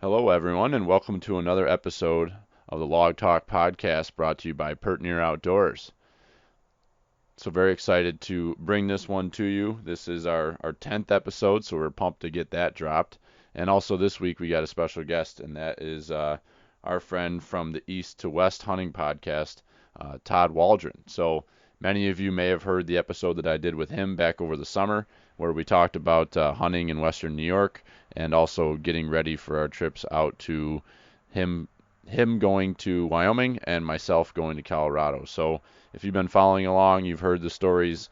Hello, everyone, and welcome to another episode of the Log Talk podcast brought to you by Near Outdoors. So, very excited to bring this one to you. This is our 10th episode, so we're pumped to get that dropped. And also, this week we got a special guest, and that is our friend from the East to West Hunting podcast, Todd Waldron. So, many of you may have heard the episode that I did with him back over the summer, where we talked about hunting in Western New York and also getting ready for our trips out to him going to Wyoming and myself going to Colorado. So if you've been following along, you've heard the stories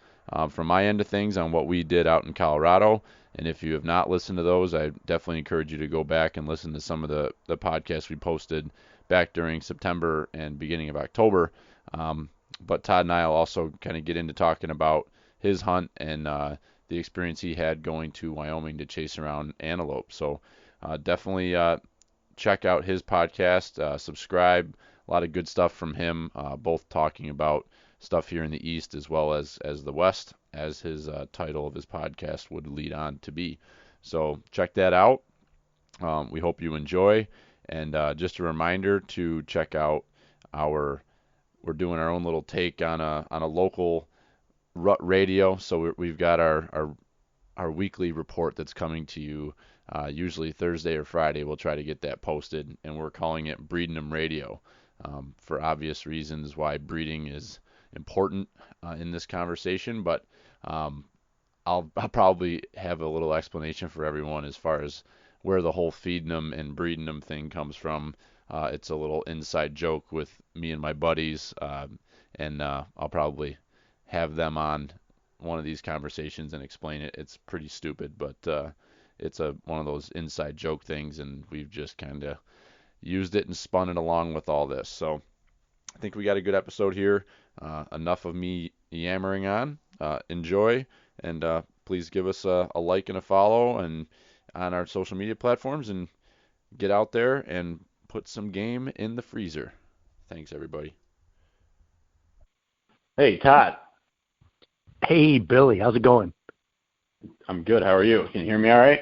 from my end of things on what we did out in Colorado. And if you have not listened to those, I definitely encourage you to go back and listen to some of the podcasts we posted back during September and beginning of October. But Todd and I will also kind of get into talking about his hunt and the experience he had going to Wyoming to chase around antelope. So definitely check out his podcast, subscribe. A lot of good stuff from him, both talking about stuff here in the East as well as the West, as his title of his podcast would lead on to be. So check that out. We hope you enjoy. And just a reminder to check out we're doing our own little take on a local rut radio. So we've got our weekly report that's coming to you usually Thursday or Friday. We'll try to get that posted, and we're calling it Breeding 'em Radio for obvious reasons why breeding is important in this conversation. But I'll probably have a little explanation for everyone as far as where the whole feeding them and breeding them thing comes from. It's a little inside joke with me and my buddies, and I'll probably have them on one of these conversations and explain it. It's pretty stupid, but it's one of those inside joke things, and we've just kind of used it and spun it along with all this. So I think we got a good episode here. Enough of me yammering on. Enjoy, and please give us a like and a follow and on our social media platforms, and get out there and put some game in the freezer. Thanks, everybody. Hey, Todd. Hey, Billy. How's it going? I'm good. How are you? Can you hear me all right?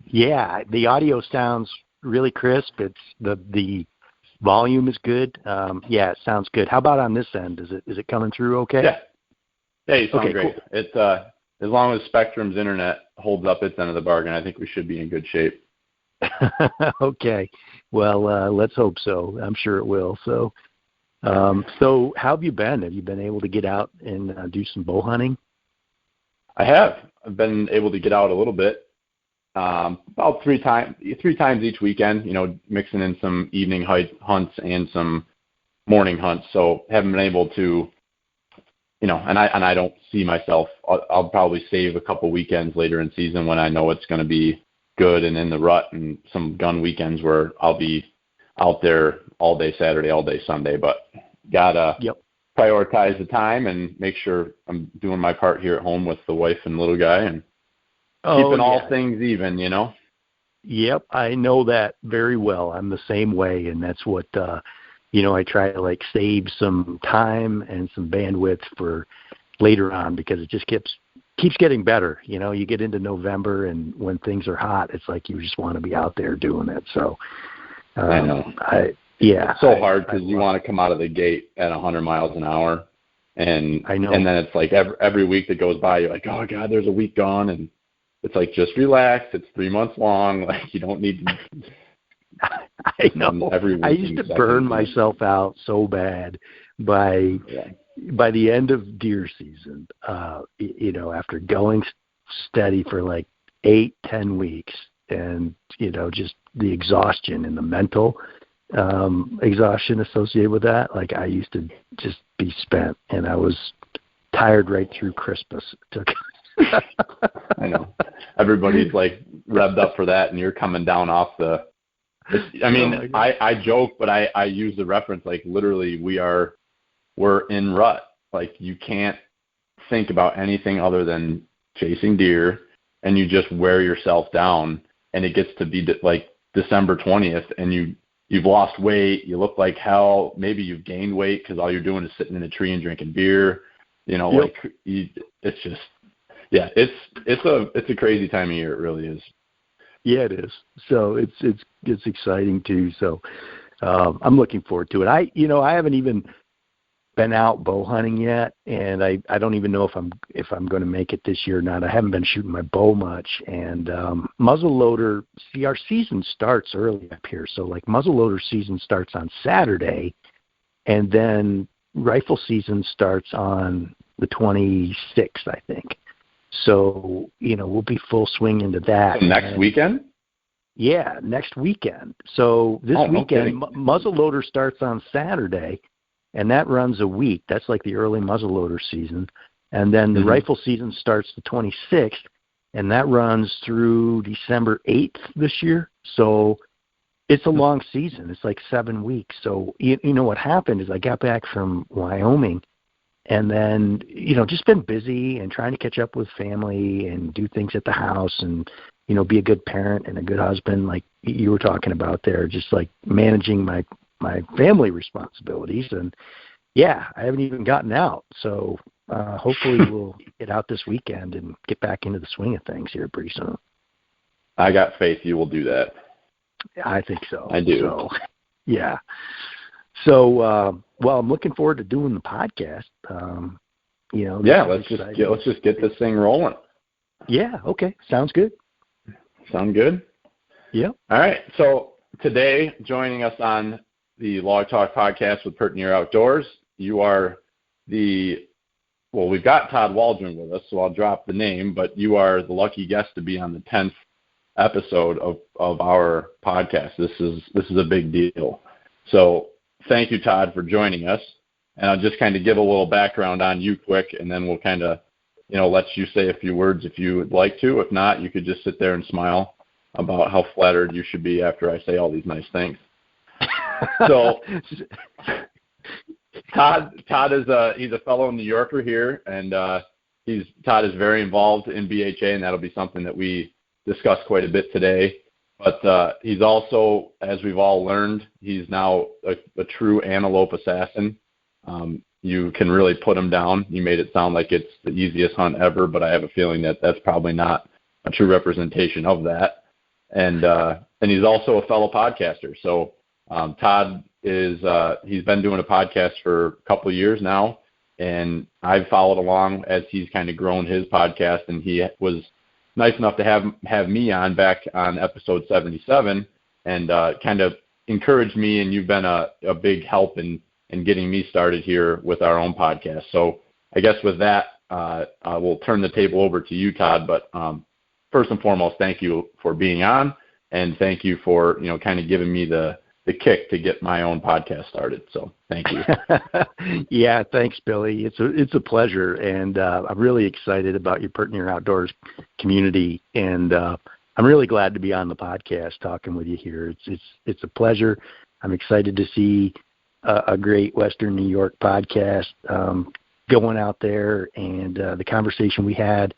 Yeah, the audio sounds really crisp. It's the volume is good. Yeah, it sounds good. How about on this end? Is it coming through okay? Yeah. Yeah, you sound okay, great. Cool. It's as long as Spectrum's internet holds up its end of the bargain, I think we should be in good shape. Okay. Well, let's hope so. I'm sure it will. So how have you been? Have you been able to get out and do some bow hunting? I have. I've been able to get out a little bit, about three times each weekend. Mixing in some evening hunts and some morning hunts. So haven't been able to, and I don't see myself. I'll probably save a couple weekends later in season when I know it's going to be good and in the rut, and some gun weekends where I'll be out there all day Saturday, all day Sunday. But gotta prioritize the time and make sure I'm doing my part here at home with the wife and little guy, and keeping all things even, Yep, I know that very well. I'm the same way, and that's what I try to save some time and some bandwidth for later on, because it just keeps getting better. You get into November, and when things are hot, it's like you just want to be out there doing it. So I know. It's so hard because you want to come out of the gate at 100 miles an hour, and I know. And then it's like every week that goes by, you're like, oh God, there's a week gone, and it's like, just relax. It's 3 months long. Like, you don't need to. I know. I used to burn myself out so bad by the end of deer season. After going steady for 8-10 weeks, and just the exhaustion and the mental exhaustion associated with that. I used to just be spent, and I was tired right through Christmas. I know. Everybody's revved up for that, and you're coming down off the. I joke, but I use the reference literally we're in rut. You can't think about anything other than chasing deer, and you just wear yourself down, and it gets to be December 20th, and you've lost weight, you look like hell, maybe you've gained weight because all you're doing is sitting in a tree and drinking beer. It's just, it's a crazy time of year. It really is. Yeah, it is. So it's exciting too. So I'm looking forward to it. I haven't even been out bow hunting yet, and I don't even know if I'm going to make it this year or not. I haven't been shooting my bow much, and muzzleloader. See, our season starts early up here, so like muzzleloader season starts on Saturday, and then rifle season starts on the 26th, I think. So we'll be full swing into that next weekend. Yeah, next weekend. So this weekend, muzzleloader starts on Saturday. And that runs a week. That's like the early muzzleloader season. And then the rifle season starts the 26th, and that runs through December 8th this year. So it's a long season. It's like 7 weeks. So, what happened is I got back from Wyoming, and then, just been busy and trying to catch up with family and do things at the house and, be a good parent and a good husband, like you were talking about there, just like managing my family responsibilities. And I haven't even gotten out. So hopefully we'll get out this weekend and get back into the swing of things here pretty soon. I got faith you will do that. I think so. I do. So, yeah. So, I'm looking forward to doing the podcast. Let's just get this thing rolling. Yeah. Okay. Sounds good. Sound good? Yeah. All right. So today, joining us on the Log Talk podcast with Pert Near Outdoors, you are we've got Todd Waldron with us, so I'll drop the name, but you are the lucky guest to be on the 10th episode of our podcast. This is a big deal. So thank you, Todd, for joining us. And I'll just kind of give a little background on you quick, and then we'll kind of, let you say a few words if you would like to. If not, you could just sit there and smile about how flattered you should be after I say all these nice things. So Todd is he's a fellow New Yorker here, and Todd is very involved in BHA, and that'll be something that we discuss quite a bit today. But he's also, as we've all learned, he's now a true antelope assassin. You can really put him down. You made it sound like it's the easiest hunt ever, but I have a feeling that that's probably not a true representation of that. And he's also a fellow podcaster. So Todd he's been doing a podcast for a couple of years now, and I've followed along as he's kind of grown his podcast, and he was nice enough to have me on back on episode 77 and kind of encouraged me, and you've been a big help in getting me started here with our own podcast. So I guess with that, I will turn the table over to you, Todd, but first and foremost, thank you for being on, and thank you for, kind of giving me the kick to get my own podcast started. So thank you. Yeah, thanks, Billy. It's a pleasure, and I'm really excited about your Pert Near Outdoors community, and I'm really glad to be on the podcast talking with you here. It's a pleasure. I'm excited to see a great Western New York podcast going out there, and the conversation we had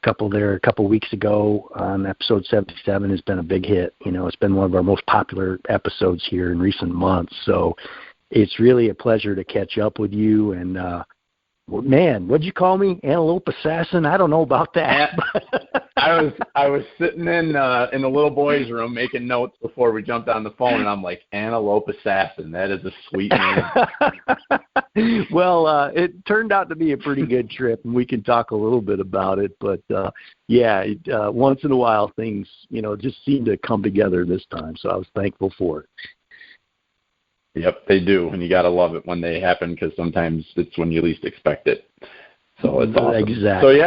a couple weeks ago on episode 77 has been a big hit. It's been one of our most popular episodes here in recent months. So it's really a pleasure to catch up with you. And man, what'd you call me? Antelope assassin? I don't know about that. I was sitting in the little boy's room making notes before we jumped on the phone, and I'm like, Antelope assassin. That is a sweet name. Well, it turned out to be a pretty good trip, and we can talk a little bit about it. But once in a while things just seem to come together this time. So I was thankful for it. Yep, they do, and you got to love it when they happen, because sometimes it's when you least expect it. So it's awesome. Exactly.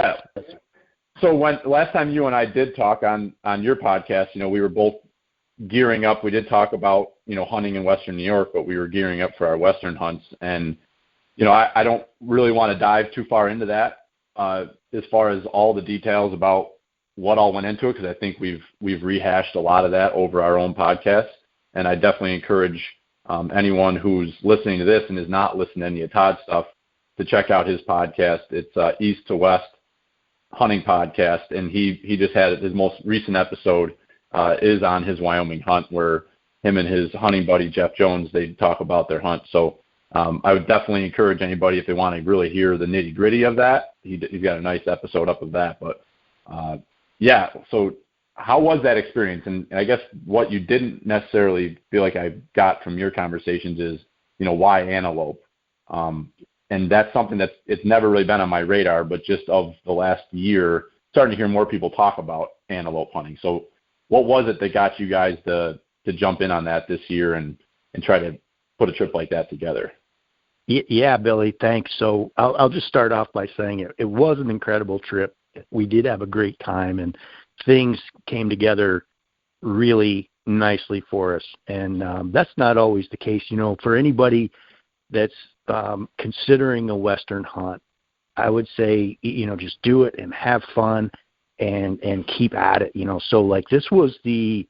So last time you and I did talk on your podcast, we were both gearing up. We did talk about hunting in Western New York, but we were gearing up for our Western hunts, and I don't really want to dive too far into that as far as all the details about what all went into it, because I think we've rehashed a lot of that over our own podcast, and I definitely encourage anyone who's listening to this and is not listening to any of Todd's stuff to check out his podcast. It's East to West Hunting Podcast, and he just had his most recent episode is on his Wyoming hunt, where him and his hunting buddy Jeff Jones, they talk about their hunt. So I would definitely encourage anybody, if they want to really hear the nitty gritty of that, he's got a nice episode up of that. But so how was that experience? And I guess what you didn't necessarily feel like I got from your conversations is, why antelope? And that's something it's never really been on my radar, but just of the last year, starting to hear more people talk about antelope hunting. So what was it that got you guys to jump in on that this year and try to put a trip like that together? Yeah, Billy, thanks. So I'll just start off by saying it was an incredible trip. We did have a great time, and things came together really nicely for us. And that's not always the case. For anybody that's considering a Western hunt, I would say, just do it and have fun and keep at it. So like this was the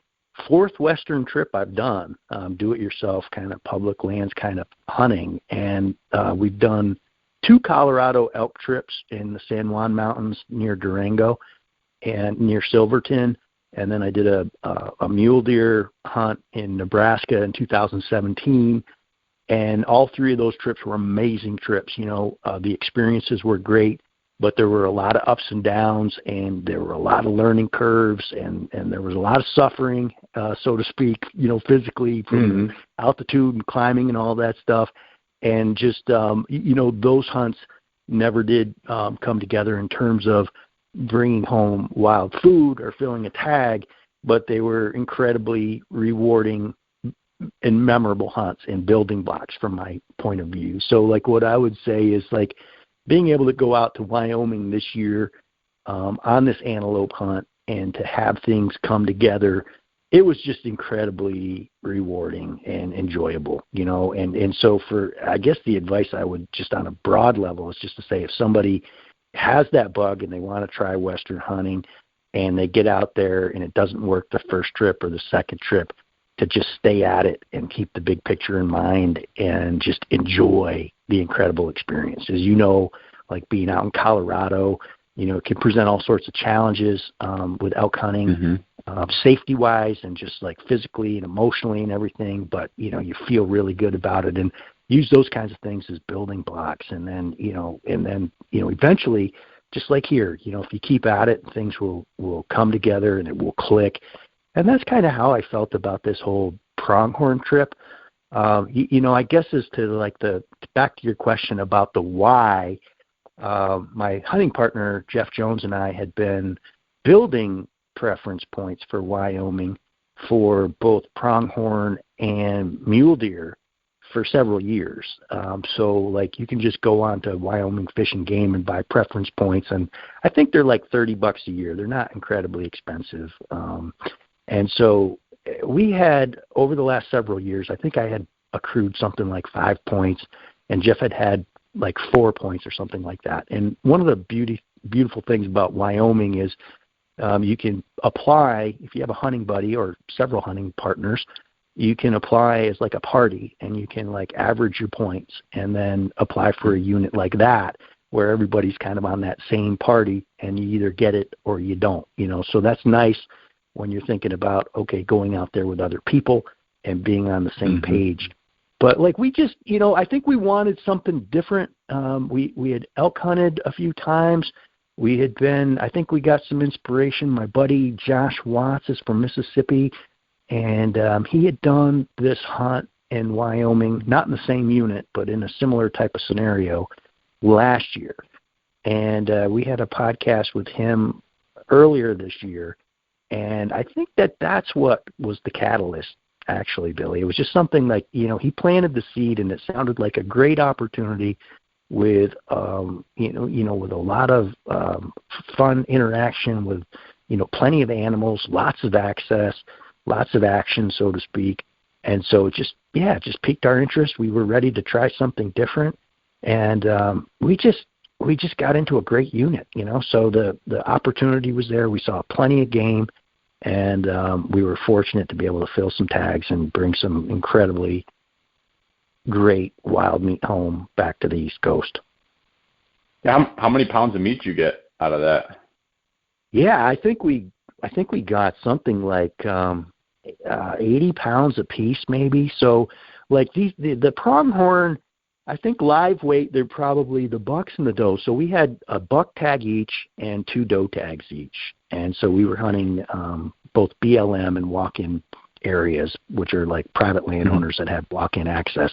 fourth Western trip I've done, do-it-yourself kind of public lands kind of hunting. And we've done 2 Colorado elk trips in the San Juan Mountains near Durango and near Silverton. And then I did a mule deer hunt in Nebraska in 2017. And all 3 of those trips were amazing trips. The experiences were great, but there were a lot of ups and downs, and there were a lot of learning curves, and there was a lot of suffering, so to speak, physically from altitude and climbing and all that stuff. And just, those hunts never did come together in terms of bringing home wild food or filling a tag, but they were incredibly rewarding and memorable hunts and building blocks from my point of view. So like what I would say is like being able to go out to Wyoming this year on this antelope hunt and to have things come together, it was just incredibly rewarding and enjoyable, and so for, I guess the advice I would just on a broad level is just to say if somebody has that bug and they want to try Western hunting and they get out there and it doesn't work the first trip or the second trip, to just stay at it and keep the big picture in mind and just enjoy the incredible experience. As like being out in Colorado, it can present all sorts of challenges with elk hunting, safety-wise and just like physically and emotionally and everything. But, you feel really good about it and use those kinds of things as building blocks. And then, eventually, just like here, if you keep at it, things will come together and it will click. And that's kind of how I felt about this whole pronghorn trip. I guess as to back to your question about the why, my hunting partner, Jeff Jones, and I had been building preference points for Wyoming for both pronghorn and mule deer for several years. So like you can just go on to Wyoming Fish and Game and buy preference points. And I think they're like $30 a year. They're not incredibly expensive. And so we had, over the last several years, I think I had accrued something like 5 points, and Jeff had like 4 points or something like that. And one of the beautiful things about Wyoming is you can apply, if you have a hunting buddy or several hunting partners, you can apply as like a party, and you can like average your points and then apply for a unit like that where everybody's kind of on that same party, and you either get it or you don't. So that's nice when you're thinking about, okay, going out there with other people and being on the same page. But like we just, I think we wanted something different. We had elk hunted a few times. I think we got some inspiration. My buddy Josh Watts is from Mississippi, and he had done this hunt in Wyoming, not in the same unit, but in a similar type of scenario last year. And we had a podcast with him earlier this year. And I think that's what was the catalyst, actually, Billy. It was just something like, he planted the seed, and it sounded like a great opportunity with, with a lot of fun interaction with, plenty of animals, lots of access, lots of action, so to speak. And so it just piqued our interest. We were ready to try something different. And we just got into a great unit, so the opportunity was there. We saw plenty of game, and we were fortunate to be able to fill some tags and bring some incredibly great wild meat home back to the East Coast. How many pounds of meat you get out of that? Yeah, I think we got something like 80 pounds a piece, maybe. So like the pronghorn, I think live weight, they're probably the bucks and the does. So we had a buck tag each and 2 doe tags each. And so we were hunting both BLM and walk-in areas, which are like private landowners that have walk-in access.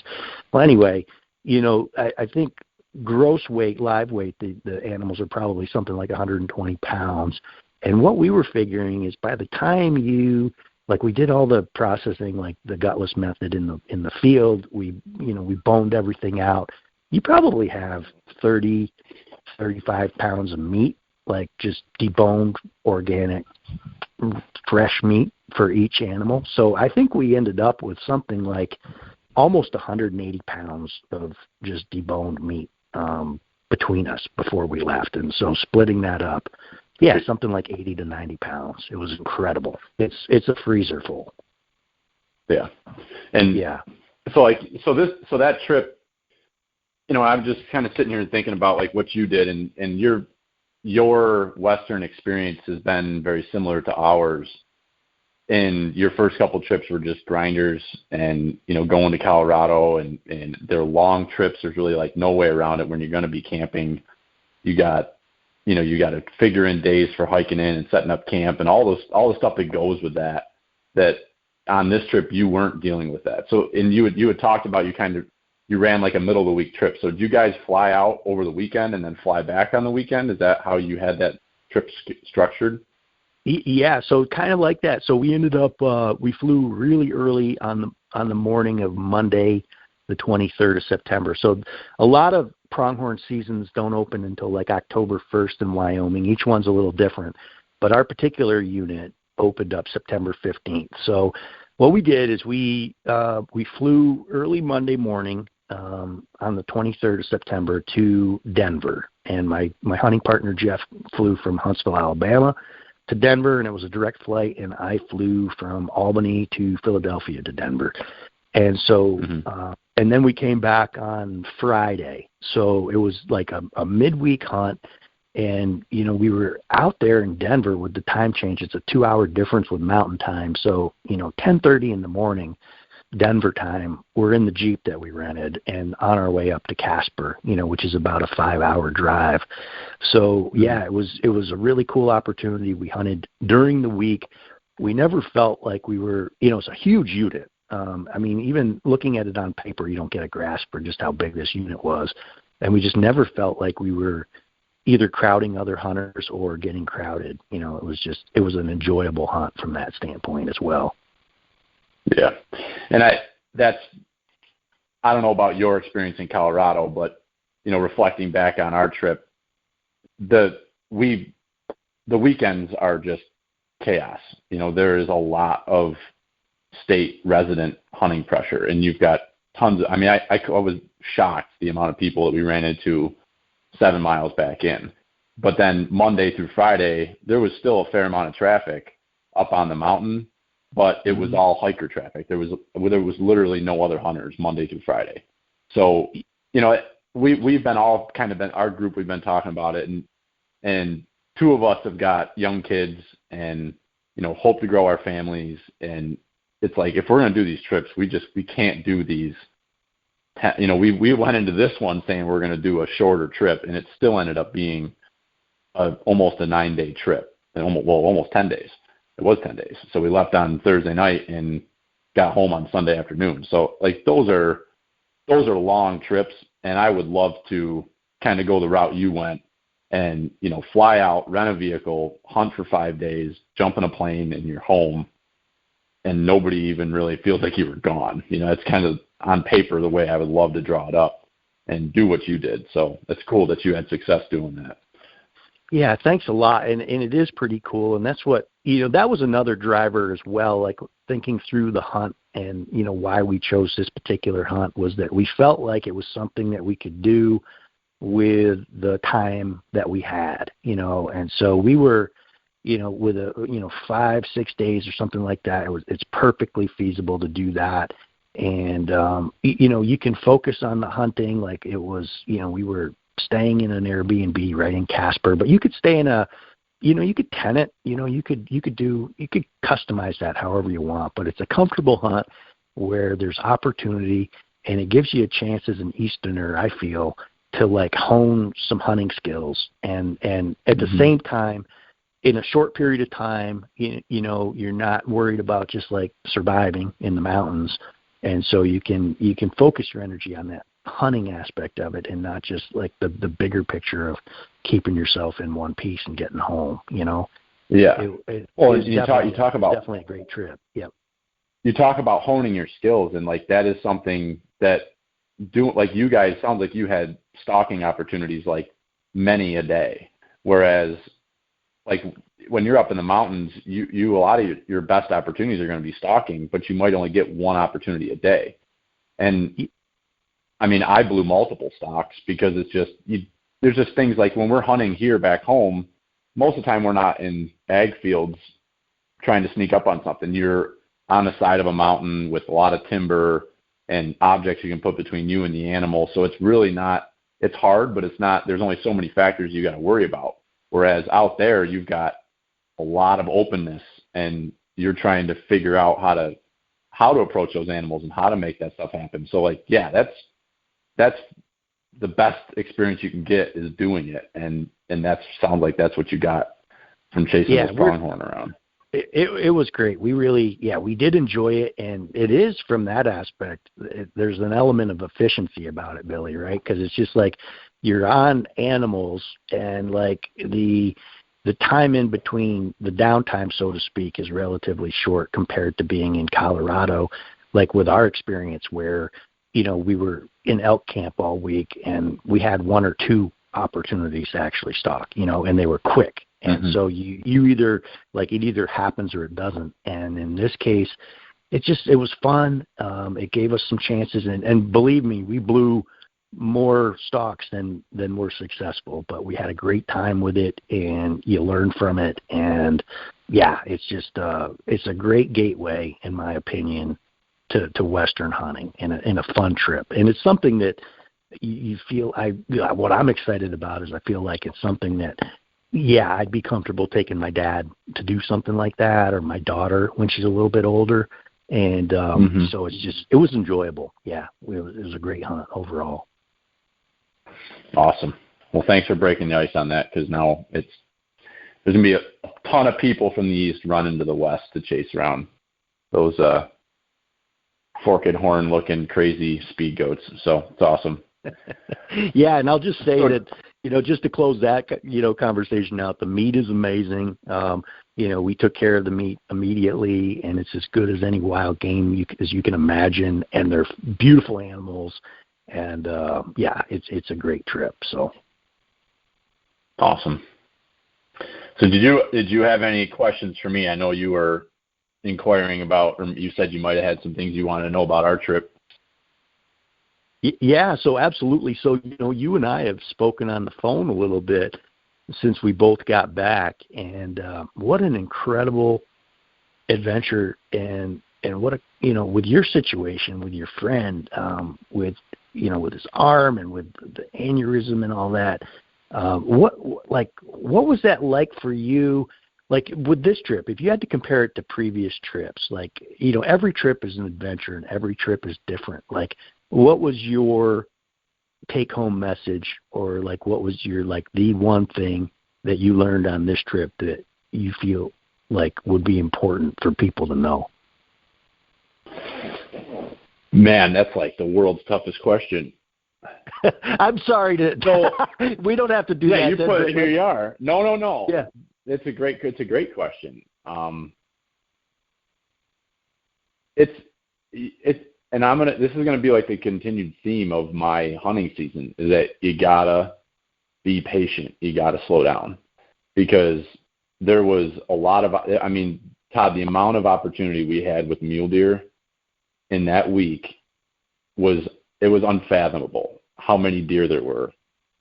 Well, anyway, I think gross weight, live weight, the animals are probably something like 120 pounds. And what we were figuring is by the time we did all the processing, like the gutless method in the field, we boned everything out. You probably have 30, 35 pounds of meat, like just deboned, organic, fresh meat for each animal. So I think we ended up with something like almost 180 pounds of just deboned meat between us before we left. And so splitting that up, something like 80 to 90 pounds. It was incredible. It's a freezer full. Yeah. And so that trip, I'm just kind of sitting here and thinking about like what you did, and your Western experience has been very similar to ours. And your first couple trips were just grinders, and going to Colorado, and they're long trips. There's really like no way around it. When you're going to be camping, you got to figure in days for hiking in and setting up camp and all the stuff that goes with that. That on this trip you weren't dealing with that. So, and you had talked about you ran like a middle of the week trip. So did you guys fly out over the weekend and then fly back on the weekend? Is that how you had that trip structured? Yeah, so kind of like that. So we ended up we flew really early on the morning of Monday, the 23rd of September. So a lot of pronghorn seasons don't open until like October 1st in Wyoming. Each one's a little different, but our particular unit opened up September 15th. So what we did is we flew early Monday morning on the 23rd of September to Denver, and my hunting partner Jeff flew from Huntsville, Alabama to Denver, and it was a direct flight, and I flew from Albany to Philadelphia to Denver. And so and then we came back on Friday. So it was like a midweek hunt, and we were out there in Denver with the time change. It's a 2-hour difference with mountain time. So 10:30 in the morning Denver time, we're in the Jeep that we rented and on our way up to Casper, which is about a 5-hour drive. So it was a really cool opportunity. We hunted during the week. We never felt like we were, it's a huge unit. Even looking at it on paper, you don't get a grasp for just how big this unit was. And we just never felt like we were either crowding other hunters or getting crowded. It was an enjoyable hunt from that standpoint as well. Yeah. And I don't know about your experience in Colorado, but, reflecting back on our trip, the weekends are just chaos. There is a lot of state resident hunting pressure, and you've got tons of, I was shocked the amount of people that we ran into 7 miles back in. But then Monday through Friday, there was still a fair amount of traffic up on the mountain, but it was all hiker traffic. There was literally no other hunters Monday through Friday. So, we've been all kind of our group, we've been talking about it, and 2 of us have got young kids and, hope to grow our families. And it's like, if we're going to do these trips, we can't do these. We went into this one saying we're going to do a shorter trip, and it still ended up being almost a 9-day trip, and almost 10 days. It was 10 days. So we left on Thursday night and got home on Sunday afternoon. So like those are long trips, and I would love to kind of go the route you went and, fly out, rent a vehicle, hunt for 5 days, jump in a plane, and you're home, and nobody even really feels like you were gone. It's kind of on paper the way I would love to draw it up and do what you did. So it's cool that you had success doing that. Yeah, thanks a lot. And it is pretty cool. And that's what, that was another driver as well, like thinking through the hunt and, why we chose this particular hunt was that we felt like it was something that we could do with the time that we had, and so we were, with 5-6 days or something like that, it's perfectly feasible to do that. And, you can focus on the hunting. Like it was, we were staying in an Airbnb right in Casper, but you could stay in you could tent it, you could customize that however you want, but it's a comfortable hunt where there's opportunity, and it gives you a chance as an Easterner, I feel, to like hone some hunting skills. And at the same time, in a short period of time, you know, you're not worried about just like surviving in the mountains. And so you can focus your energy on that hunting aspect of it and not just like the bigger picture of keeping yourself in one piece and getting home, you know? Yeah. Well, you talk about definitely a great trip. Yep. You talk about honing your skills, and like that is something that like you guys, sounds like you had stalking opportunities like many a day. Whereas like when you're up in the mountains, you a lot of your best opportunities are going to be stalking, but you might only get one opportunity a day. And I mean, I blew multiple stalks because it's just, there's just things like when we're hunting here back home, most of the time we're not in ag fields trying to sneak up on something. You're on the side of a mountain with a lot of timber and objects you can put between you and the animal. So it's really not, it's hard, but it's not, there's only so many factors you got to worry about. Whereas out there, you've got a lot of openness and you're trying to figure out how to approach those animals and how to make that stuff happen. So like, yeah, that's the best experience you can get is doing it. And that sounds like that's what you got from chasing those pronghorn around. It was great. We really, we did enjoy it. And it is from that aspect, there's an element of efficiency about it, Billy, right? Because it's just like you're on animals and like the time in between, the downtime, so to speak, is relatively short compared to being in Colorado, like with our experience where, you know, we were in elk camp all week and we had one or two opportunities to actually stalk, you know, and they were quick. And so you either, like, it either happens or it doesn't. And in this case, it was fun. It gave us some chances. And believe me, we blew more stalks than were successful, but we had a great time with it and you learn from it. And yeah, it's just, it's a great gateway, in my opinion, to Western hunting in a fun trip. And it's something that you feel, what I'm excited about is I feel like it's something that, I'd be comfortable taking my dad to do something like that, or my daughter when she's a little bit older. And so it was enjoyable. Yeah, it was a great hunt overall. Awesome. Well, thanks for breaking the ice on that, because now there's going to be a ton of people from the east running to the west to chase around those forked horn looking crazy speed goats. So it's awesome. Yeah, and I'll just say that, you know, just to close that, you know, conversation out, the meat is amazing. You know, we took care of the meat immediately, and it's as good as any wild game as you can imagine, and they're beautiful animals. And it's a great trip. So awesome. So did you have any questions for me? I know you were inquiring about, or you said you might have had some things you wanted to know about our trip. Yeah, so absolutely. So, you know, you and I have spoken on the phone a little bit since we both got back, and what an incredible adventure, and what you know, with your situation, with your friend, with his arm and with the aneurysm and all that. What was that like for you? Like with this trip, if you had to compare it to previous trips, like, you know, every trip is an adventure and every trip is different. Like, what was your take-home message, or like what was your, like, the one thing that you learned on this trip that you feel like would be important for people to know? Man, that's like the world's toughest question. I'm sorry we don't have to do that. Yeah, you put it, here you are. No. Yeah. It's a great question. This is gonna be like the continued theme of my hunting season, is that you gotta be patient. You gotta slow down, because there was a lot of, I mean, Todd, the amount of opportunity we had with mule deer in that week was unfathomable how many deer there were.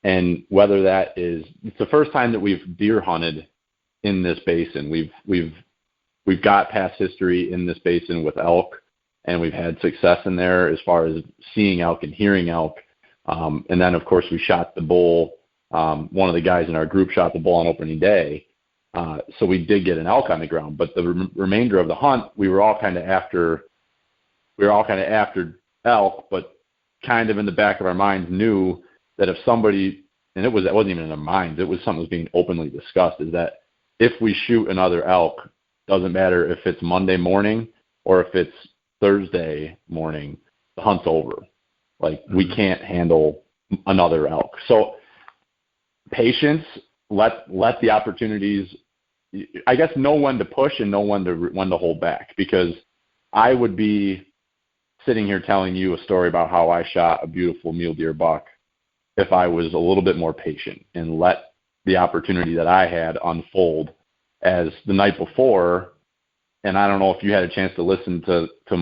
And whether that is, it's the first time that we've deer hunted in this basin. We've got past history in this basin with elk, and we've had success in there as far as seeing elk and hearing elk. And then, of course, we shot the bull. One of the guys in our group shot the bull on opening day. So we did get an elk on the ground. But the remainder of the hunt, we were all kind of after elk, but kind of in the back of our minds knew that if somebody, and it wasn't even in our minds, it was something that was being openly discussed, is that if we shoot another elk, doesn't matter if it's Monday morning or if it's Thursday morning, the hunt's over. Like, we can't handle another elk. So patience, let the opportunities, I guess, know when to push and know when to hold back, because I would be sitting here telling you a story about how I shot a beautiful mule deer buck if I was a little bit more patient and let the opportunity that I had unfold. As the night before, and I don't know if you had a chance to listen to the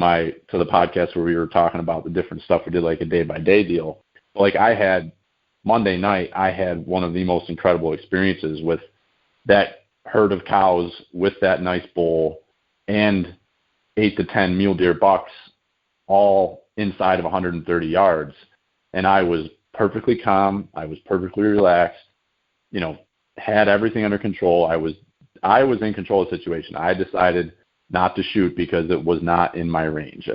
podcast where we were talking about the different stuff we did, like a day-by-day deal. But like, I had Monday night, I had one of the most incredible experiences with that herd of cows, with that nice bull, and 8 to 10 mule deer bucks, all inside of 130 yards. And I was perfectly calm. I was perfectly relaxed, had everything under control. I was in control of the situation. I decided not to shoot because it was not in my range.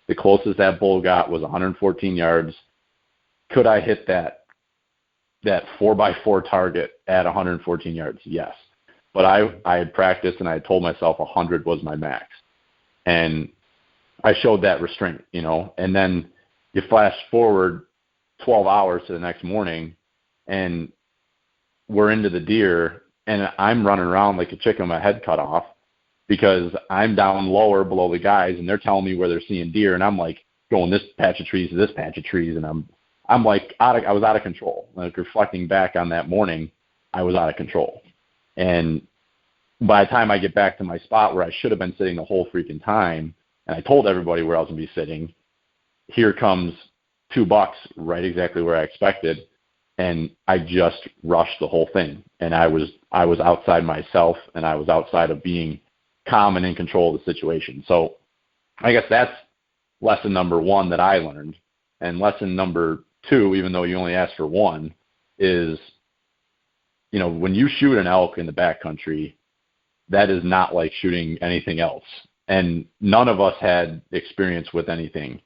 The closest that bull got was 114 yards. Could I hit that 4x4 target at 114 yards? Yes. But I had practiced, and I had told myself 100 was my max. And I showed that restraint, And then you flash forward 12 hours to the next morning, and we're into the deer, and I'm running around like a chicken with my head cut off because I'm down lower below the guys, and they're telling me where they're seeing deer, and I'm like going this patch of trees to this patch of trees, and I'm like I was out of control. Like, reflecting back on that morning, I was out of control. And by the time I get back to my spot where I should have been sitting the whole freaking time, and I told everybody where I was going to be sitting, here comes 2 bucks right exactly where I expected. And I just rushed the whole thing. And I was outside myself, and I was outside of being calm and in control of the situation. So I guess that's lesson number 1 that I learned. And lesson number 2, even though you only asked for 1, is, when you shoot an elk in the backcountry, that is not like shooting anything else. And none of us had experience with anything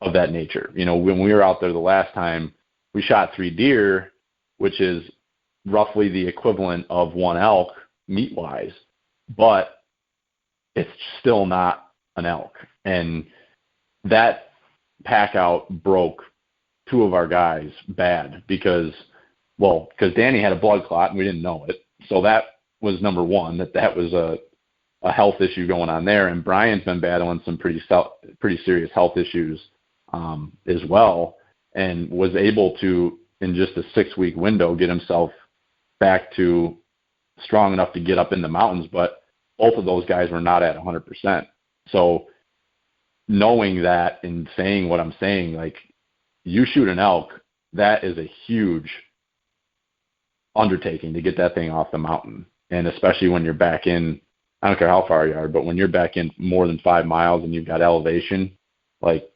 of that nature. When we were out there the last time, we shot 3 deer, which is roughly the equivalent of 1 elk meat-wise, but it's still not an elk. And that pack out broke 2 of our guys bad because Danny had a blood clot and we didn't know it. So that was number 1, that was a health issue going on there. And Brian's been battling some pretty serious health issues as well, and was able to, in just a 6-week window, get himself back to strong enough to get up in the mountains. But both of those guys were not at 100%. So knowing that and saying what I'm saying, like, you shoot an elk, that is a huge undertaking to get that thing off the mountain. And especially when you're back in, I don't care how far you are, but when you're back in more than 5 miles and you've got elevation, like,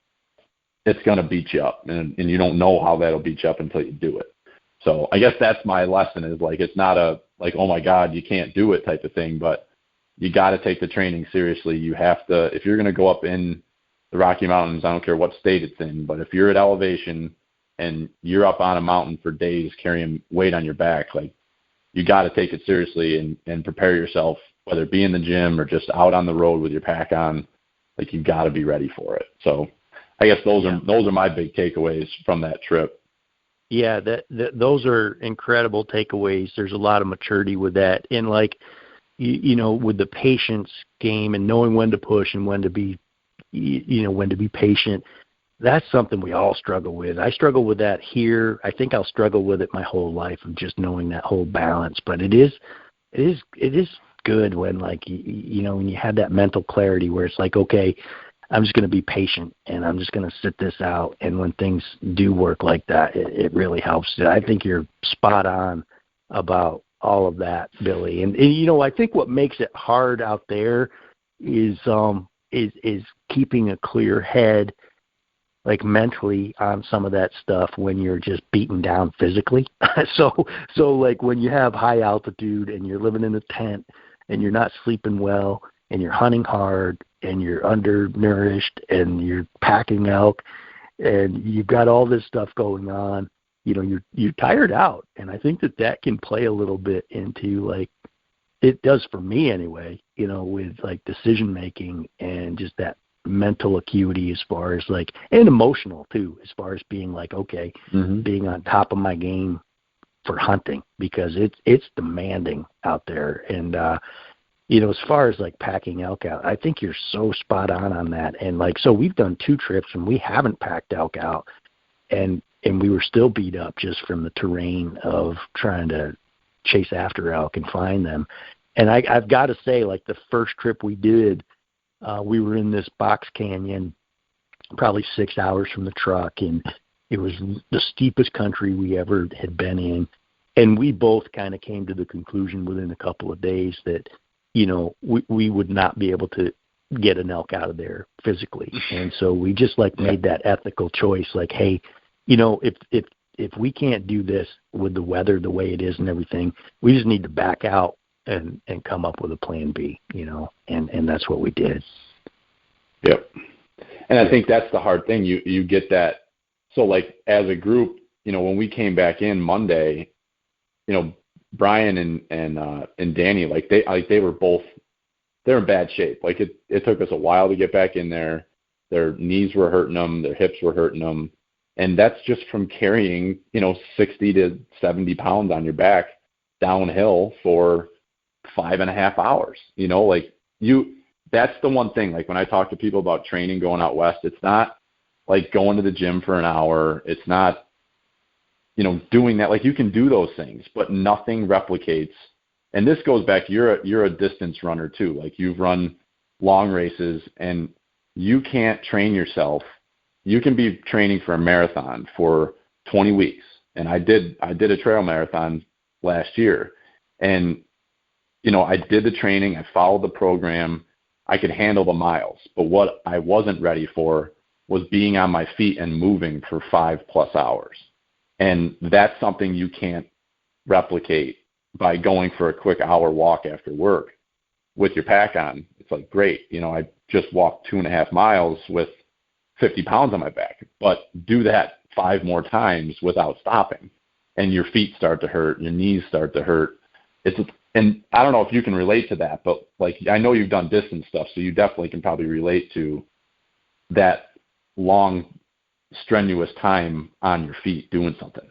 it's going to beat you up, and you don't know how that'll beat you up until you do it. So I guess that's my lesson, is like, it's not a like, oh my God, you can't do it type of thing, but you got to take the training seriously. You have to, if you're going to go up in the Rocky Mountains, I don't care what state it's in, but if you're at elevation and you're up on a mountain for days carrying weight on your back, like, you got to take it seriously and prepare yourself, whether it be in the gym or just out on the road with your pack on. Like, you've got to be ready for it. So I guess those are my big takeaways from that trip. Yeah, those are incredible takeaways. There's a lot of maturity with that, and like, with the patience game and knowing when to push and when to be, when to be patient. That's something we all struggle with. I struggle with that here. I think I'll struggle with it my whole life, of just knowing that whole balance. But it is good when, like, when you have that mental clarity where it's like, okay, I'm just going to be patient and I'm just going to sit this out. And when things do work like that, it really helps. I think you're spot on about all of that, Billy. And I think what makes it hard out there is keeping a clear head, like, mentally on some of that stuff when you're just beaten down physically. So like, when you have high altitude and you're living in a tent and you're not sleeping well and you're hunting hard and you're undernourished and you're packing elk and you've got all this stuff going on, you're tired out. And I think that can play a little bit into, like, it does for me anyway, with like decision making and just that mental acuity as far as like, and emotional too, as far as being like, okay, being on top of my game for hunting, because it's demanding out there. And, as far as like packing elk out, I think you're so spot on that. And like, so we've done 2 trips and we haven't packed elk out, and we were still beat up just from the terrain of trying to chase after elk and find them. And I've got to say, like the first trip we did, we were in this box canyon, probably 6 hours from the truck, and it was the steepest country we ever had been in. And we both kind of came to the conclusion within a couple of days that, we would not be able to get an elk out of there physically. And so we just like made that ethical choice, like, hey, if we can't do this with the weather the way it is and everything, we just need to back out and come up with a plan B, and that's what we did. Yep. And I think that's the hard thing. You get that. So like as a group, when we came back in Monday, Brian and Danny, they were both, they're in bad shape. Like it took us a while to get back in there. Their knees were hurting them, their hips were hurting them. And that's just from carrying, 60 to 70 pounds on your back downhill for 5.5 hours. That's the one thing. Like when I talk to people about training going out west, it's not like going to the gym for an hour. It's not, doing that. Like you can do those things, but nothing replicates. And this goes back, you're a distance runner too. Like you've run long races, and you can't train yourself. You can be training for a marathon for 20 weeks. And I did a trail marathon last year, and I did the training, I followed the program, I could handle the miles. But what I wasn't ready for was being on my feet and moving for 5+ hours. And that's something you can't replicate by going for a quick hour walk after work with your pack on. It's like, great, I just walked 2.5 miles with 50 pounds on my back, but do that 5 more times without stopping, and your feet start to hurt, your knees start to hurt. And I don't know if you can relate to that, but like, I know you've done distance stuff, so you definitely can probably relate to that long, strenuous time on your feet doing something.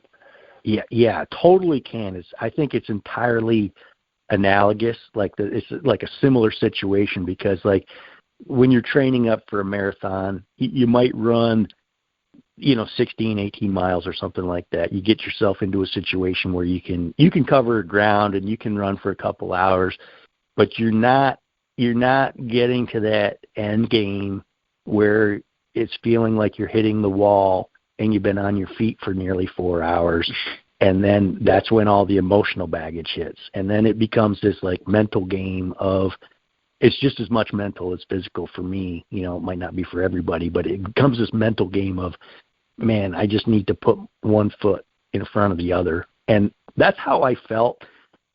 Yeah, totally can. I think it's entirely analogous. It's like a similar situation, because like when you're training up for a marathon, you might run, 16, 18 miles or something like that. You get yourself into a situation where you can cover ground and you can run for a couple hours, but you're not getting to that end game where it's feeling like you're hitting the wall and you've been on your feet for nearly 4 hours. And then that's when all the emotional baggage hits. And then it becomes this like mental game of, it's just as much mental as physical for me. It might not be for everybody, but it becomes this mental game of, man, I just need to put one foot in front of the other. And that's how I felt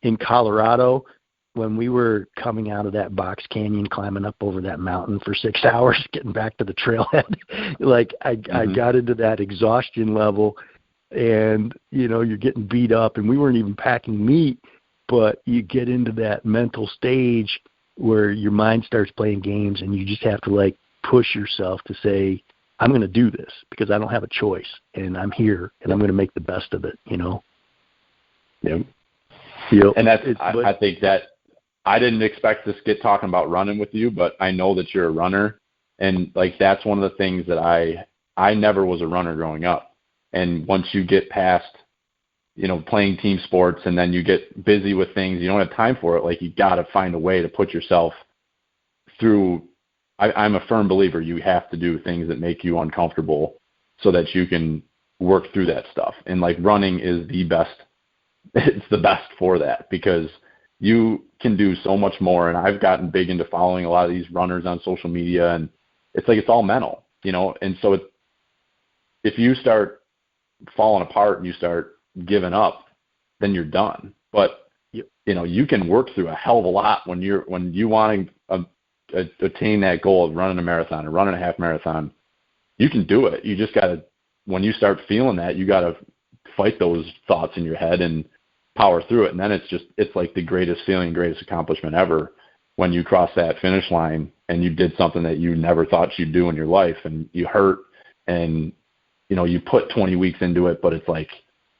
in Colorado when we were coming out of that box canyon, climbing up over that mountain for 6 hours, getting back to the trailhead. Like I got into that exhaustion level, and, you're getting beat up, and we weren't even packing meat, but you get into that mental stage where your mind starts playing games, and you just have to like push yourself to say, I'm going to do this because I don't have a choice, and I'm here, and I'm going to make the best of it, Yep. And I think that I didn't expect to get talking about running with you, but I know that you're a runner, and like that's one of the things that I never was a runner growing up. And once you get past, playing team sports, and then you get busy with things, you don't have time for it. Like you got to find a way to put yourself through. I'm a firm believer you have to do things that make you uncomfortable so that you can work through that stuff. And like running is the best. It's the best for that, because you can do so much more. And I've gotten big into following a lot of these runners on social media, and it's like, it's all mental, and so if you start falling apart and you start giving up, then you're done. But you can work through a hell of a lot when you want to attain that goal of running a marathon or running a half marathon. You can do it. You just got to, when you start feeling that, you got to fight those thoughts in your head and power through it. And then it's like the greatest feeling, greatest accomplishment ever when you cross that finish line and you did something that you never thought you'd do in your life, and you hurt, and, you know, you put 20 weeks into it, but it's like,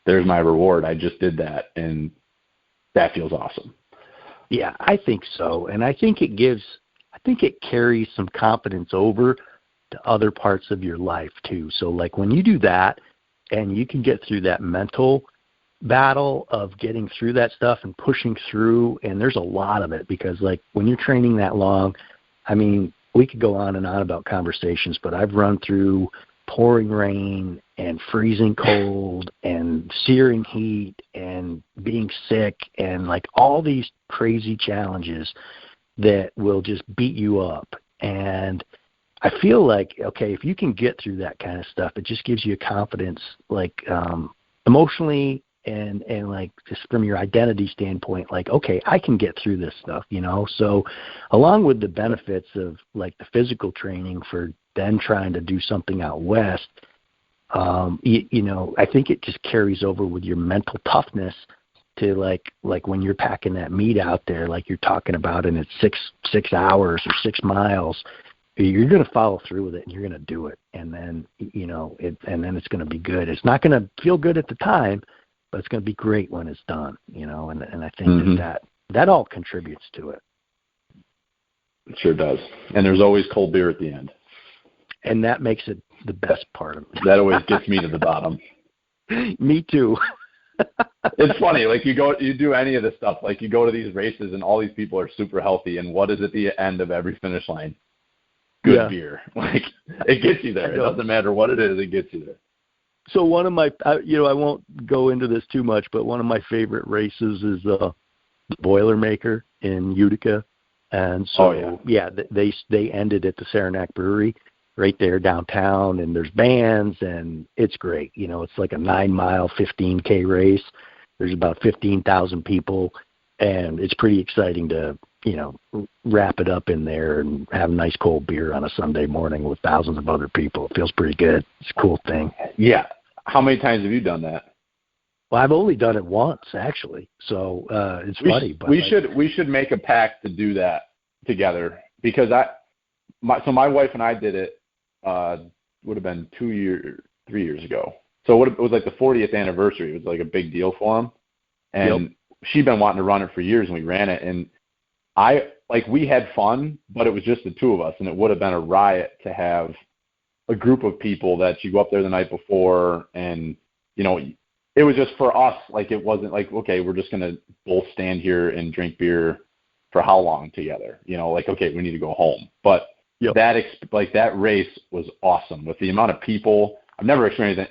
there's my reward. I just did that. And that feels awesome. Yeah, I think so. And I think it carries some confidence over to other parts of your life too. So like when you do that and you can get through that mental battle of getting through that stuff and pushing through, and there's a lot of it, because like when you're training that long, I mean, we could go on and on about conversations, but I've run through pouring rain and freezing cold and searing heat and being sick and like all these crazy challenges that will just beat you up. And I feel like, okay, if you can get through that kind of stuff, it just gives you confidence, like emotionally and like just from your identity standpoint, like, okay, I can get through this stuff, you know? So along with the benefits of like the physical training for then trying to do something out west, you know, I think it just carries over with your mental toughness to like when you're packing that meat out there, like you're talking about, and it's 6 hours or 6 miles, you're going to follow through with it and you're going to do it. And then, you know, and then it's going to be good. It's not going to feel good at the time, but it's going to be great when it's done, you know, and I think that all contributes to it. It sure does. And there's always cold beer at the end. And that makes it the best part of it. That always gets me to the bottom. Me too. It's funny, like you do any of this stuff, like you go to these races and all these people are super healthy, and what is at the end of every finish line? Good beer. Like, it gets you there. It doesn't matter what it is, it gets you there. So one of my, you know, I won't go into this too much, but one of my favorite races is the Boilermaker in Utica. And so, they ended at the Saranac Brewery right there downtown, and there's bands, and it's great. You know, it's like a 9-mile, 15K race. There's about 15,000 people, and it's pretty exciting to, you know, wrap it up in there and have a nice cold beer on a Sunday morning with thousands of other people. It feels pretty good. It's a cool thing. Yeah. How many times have you done that? Well, I've only done it once, actually. So it's funny. But we should make a pact to do that together, because my wife and I did it. Would have been 3 years ago. So it was like the 40th anniversary. It was like a big deal for him, and she'd been wanting to run it for years, and we ran it. And we had fun, but it was just the two of us, and it would have been a riot to have a group of people that you go up there the night before, and, you know, it was just for us. Like, it wasn't like, okay, we're just going to both stand here and drink beer for how long together? You know, like, okay, we need to go home. But that race was awesome with the amount of people. I've never experienced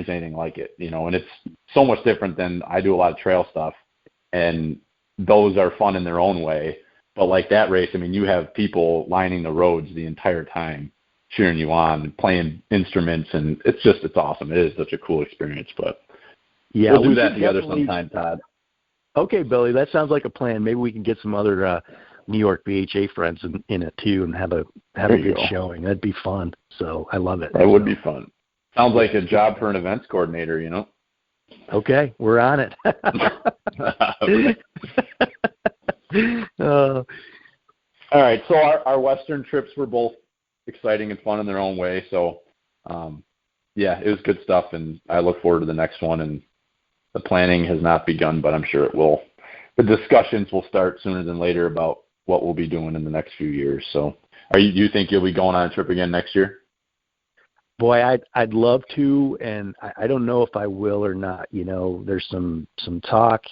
anything like it, you know, and it's so much different than I do a lot of trail stuff, and those are fun in their own way. But like that race, I mean, you have people lining the roads the entire time, cheering you on, playing instruments, and it's awesome. It is such a cool experience. But we'll do that together sometime, Todd. Okay, Billy, that sounds like a plan. Maybe we can get some other New York BHA friends in it too, and have a good showing. That'd be fun. So I love it. That would be fun. Sounds like a job for an events coordinator, you know. Okay, we're on it. All right, so our Western trips were both exciting and fun in their own way. So, it was good stuff, and I look forward to the next one. And the planning has not begun, but I'm sure it will. The discussions will start sooner than later about what we'll be doing in the next few years. So, do you think you'll be going on a trip again next year? Boy, I'd love to, and I don't know if I will or not. You know, there's some talk.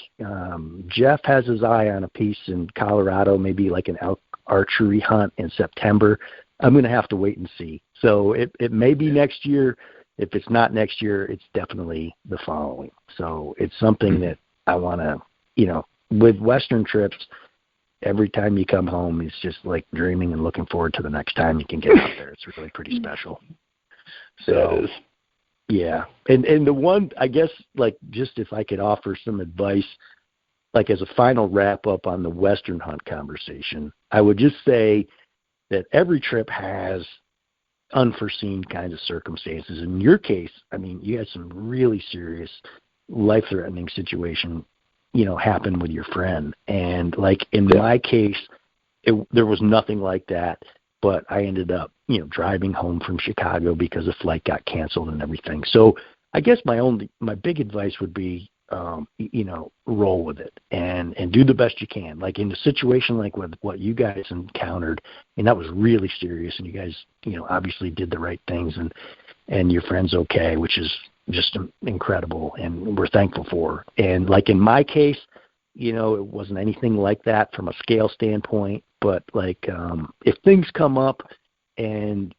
Jeff has his eye on a piece in Colorado, maybe like an archery hunt in September. I'm going to have to wait and see. So it may be next year. If it's not next year, it's definitely the following. So it's something that I want to, you know, with Western trips, every time you come home, it's just like dreaming and looking forward to the next time you can get out there. It's really pretty special. So, yeah. And the one, I guess, like, just if I could offer some advice, like as a final wrap up on the Western hunt conversation, I would just say that every trip has unforeseen kinds of circumstances. In your case, I mean, you had some really serious life-threatening situation happen with your friend. And like in my case, there was nothing like that, but I ended up, driving home from Chicago because the flight got canceled and everything. So I guess my big advice would be, roll with it and do the best you can. Like in a situation like with what you guys encountered, and that was really serious, and you guys, obviously did the right things, and your friend's okay, which is just incredible, and we're thankful for. And like in my case, it wasn't anything like that from a scale standpoint, but like if things come up and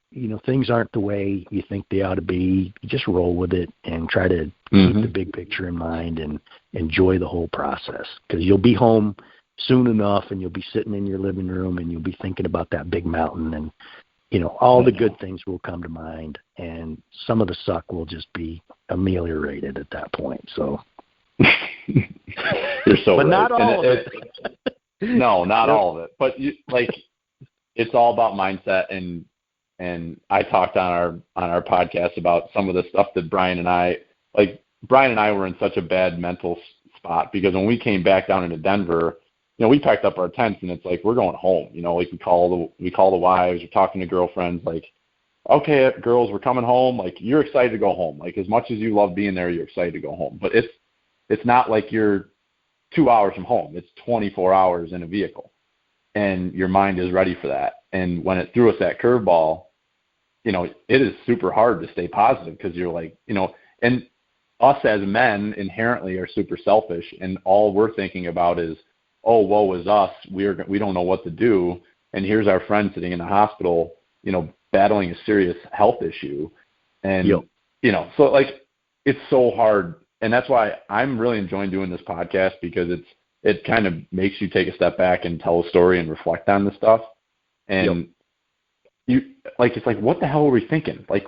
things aren't the way you think they ought to be, you just roll with it and try to keep the big picture in mind and enjoy the whole process, because you'll be home soon enough and you'll be sitting in your living room and you'll be thinking about that big mountain, and all the good things will come to mind, and some of the suck will just be ameliorated at that point. So you're so but right. Not all of it. No, not all of it. But it's all about mindset, and I talked on our podcast about some of the stuff that Brian and I were in such a bad mental spot, because when we came back down into Denver, we packed up our tents and it's like, we're going home. We call the wives, we're talking to girlfriends, like, okay, girls, we're coming home. Like, you're excited to go home. Like, as much as you love being there, you're excited to go home. But it's not like you're 2 hours from home. It's 24 hours in a vehicle, and your mind is ready for that. And when it threw us that curveball, it is super hard to stay positive, because you're like, and us as men inherently are super selfish, and all we're thinking about is, oh, woe is us. We don't know what to do. And here's our friend sitting in the hospital, battling a serious health issue. And, so like, it's so hard. And that's why I'm really enjoying doing this podcast, because it kind of makes you take a step back and tell a story and reflect on this stuff. And it's like, what the hell are we thinking? Like,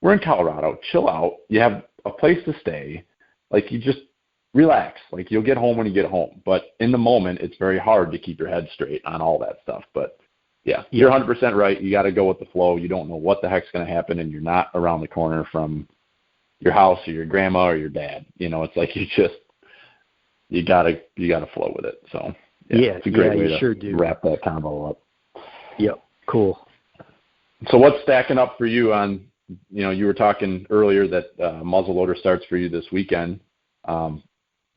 we're in Colorado, chill out. You have a place to stay. Like, you just relax. Like, you'll get home when you get home. But in the moment, it's very hard to keep your head straight on all that stuff. But yeah, you're 100% right. You got to go with the flow. You don't know what the heck's going to happen, and you're not around the corner from your house or your grandma or your dad. It's like, you gotta flow with it. So it's a great way to wrap that combo up. Yep. Cool. So what's stacking up for you on, you were talking earlier that muzzleloader starts for you this weekend. Did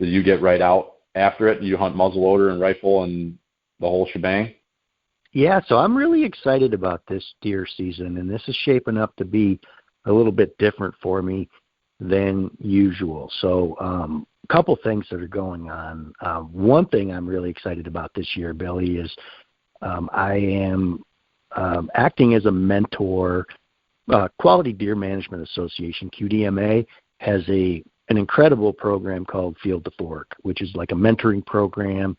you get right out after it? Do you hunt muzzleloader and rifle and the whole shebang? Yeah, so I'm really excited about this deer season, and this is shaping up to be a little bit different for me than usual. So a couple things that are going on. One thing I'm really excited about this year, Billy, is I am acting as a mentor. Quality Deer Management Association, QDMA, has an incredible program called Field to Fork, which is like a mentoring program.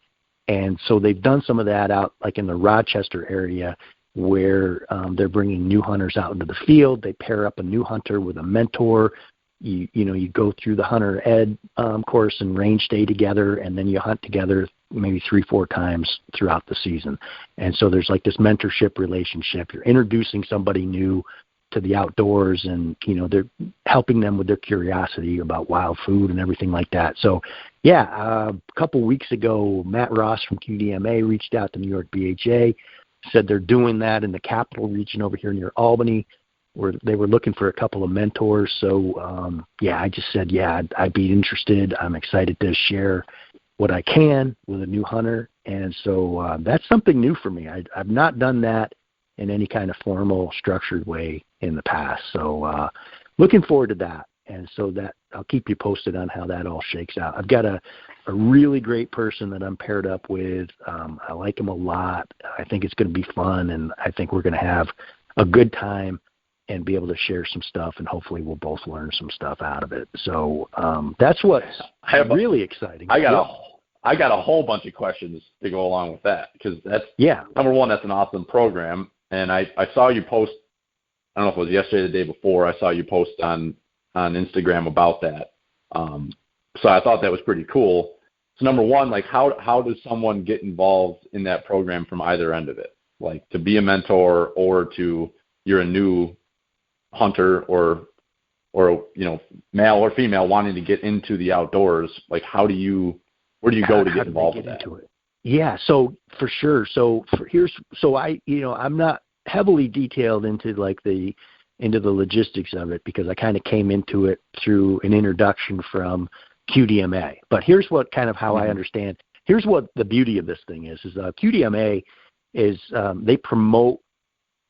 And so they've done some of that out like in the Rochester area, where they're bringing new hunters out into the field. They pair up a new hunter with a mentor. You go through the hunter ed course and range stay together, and then you hunt together maybe 3-4 times throughout the season. And so there's like this mentorship relationship. You're introducing somebody new to the outdoors, and they're helping them with their curiosity about wild food and everything like that. So a couple weeks ago, Matt Ross from QDMA reached out to New York BHA, said they're doing that in the Capital region over here near Albany, where they were looking for a couple of mentors. So I just said, I'd be interested. I'm excited to share what I can with a new hunter. And so that's something new for me. I've not done that in any kind of formal, structured way in the past. So looking forward to that. And so that I'll keep you posted on how that all shakes out. I've got a really great person that I'm paired up with. I like him a lot. I think it's going to be fun, and I think we're going to have a good time and be able to share some stuff, and hopefully we'll both learn some stuff out of it. So that's what's really exciting. I got a whole bunch of questions to go along with that, because that's number one, that's an awesome program. And I saw you post, I don't know if it was yesterday or the day before, I saw you post on Instagram about that. So I thought that was pretty cool. So number one, like how does someone get involved in that program from either end of it? Like to be a mentor, or you're a new hunter, or male or female wanting to get into the outdoors. Like how do you where do you go to get involved with that? Yeah, so for sure. I'm not heavily detailed into into the logistics of it because I kind of came into it through an introduction from QDMA. But here's what kind of how I understand. Here's what the beauty of this thing is QDMA is they promote.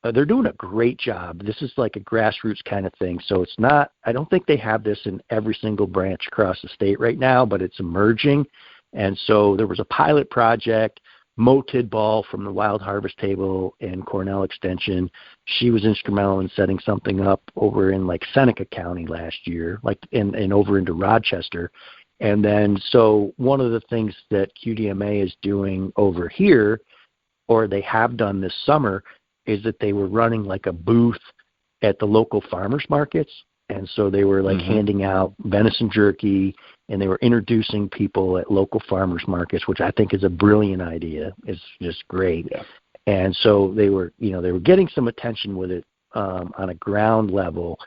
They're doing a great job. This is like a grassroots kind of thing. So it's not. I don't think they have this in every single branch across the state right now, but it's emerging. And so there was a pilot project. Mo Tidball from the Wild Harvest Table and Cornell Extension, she was instrumental in setting something up over in Seneca County last year, and over into Rochester. And then so one of the things that QDMA is doing over here, or they have done this summer, is that they were running a booth at the local farmers markets. And so they were handing out venison jerky, and they were introducing people at local farmers markets, which I think is a brilliant idea. It's just great. Yeah. And so they were getting some attention with it on a ground level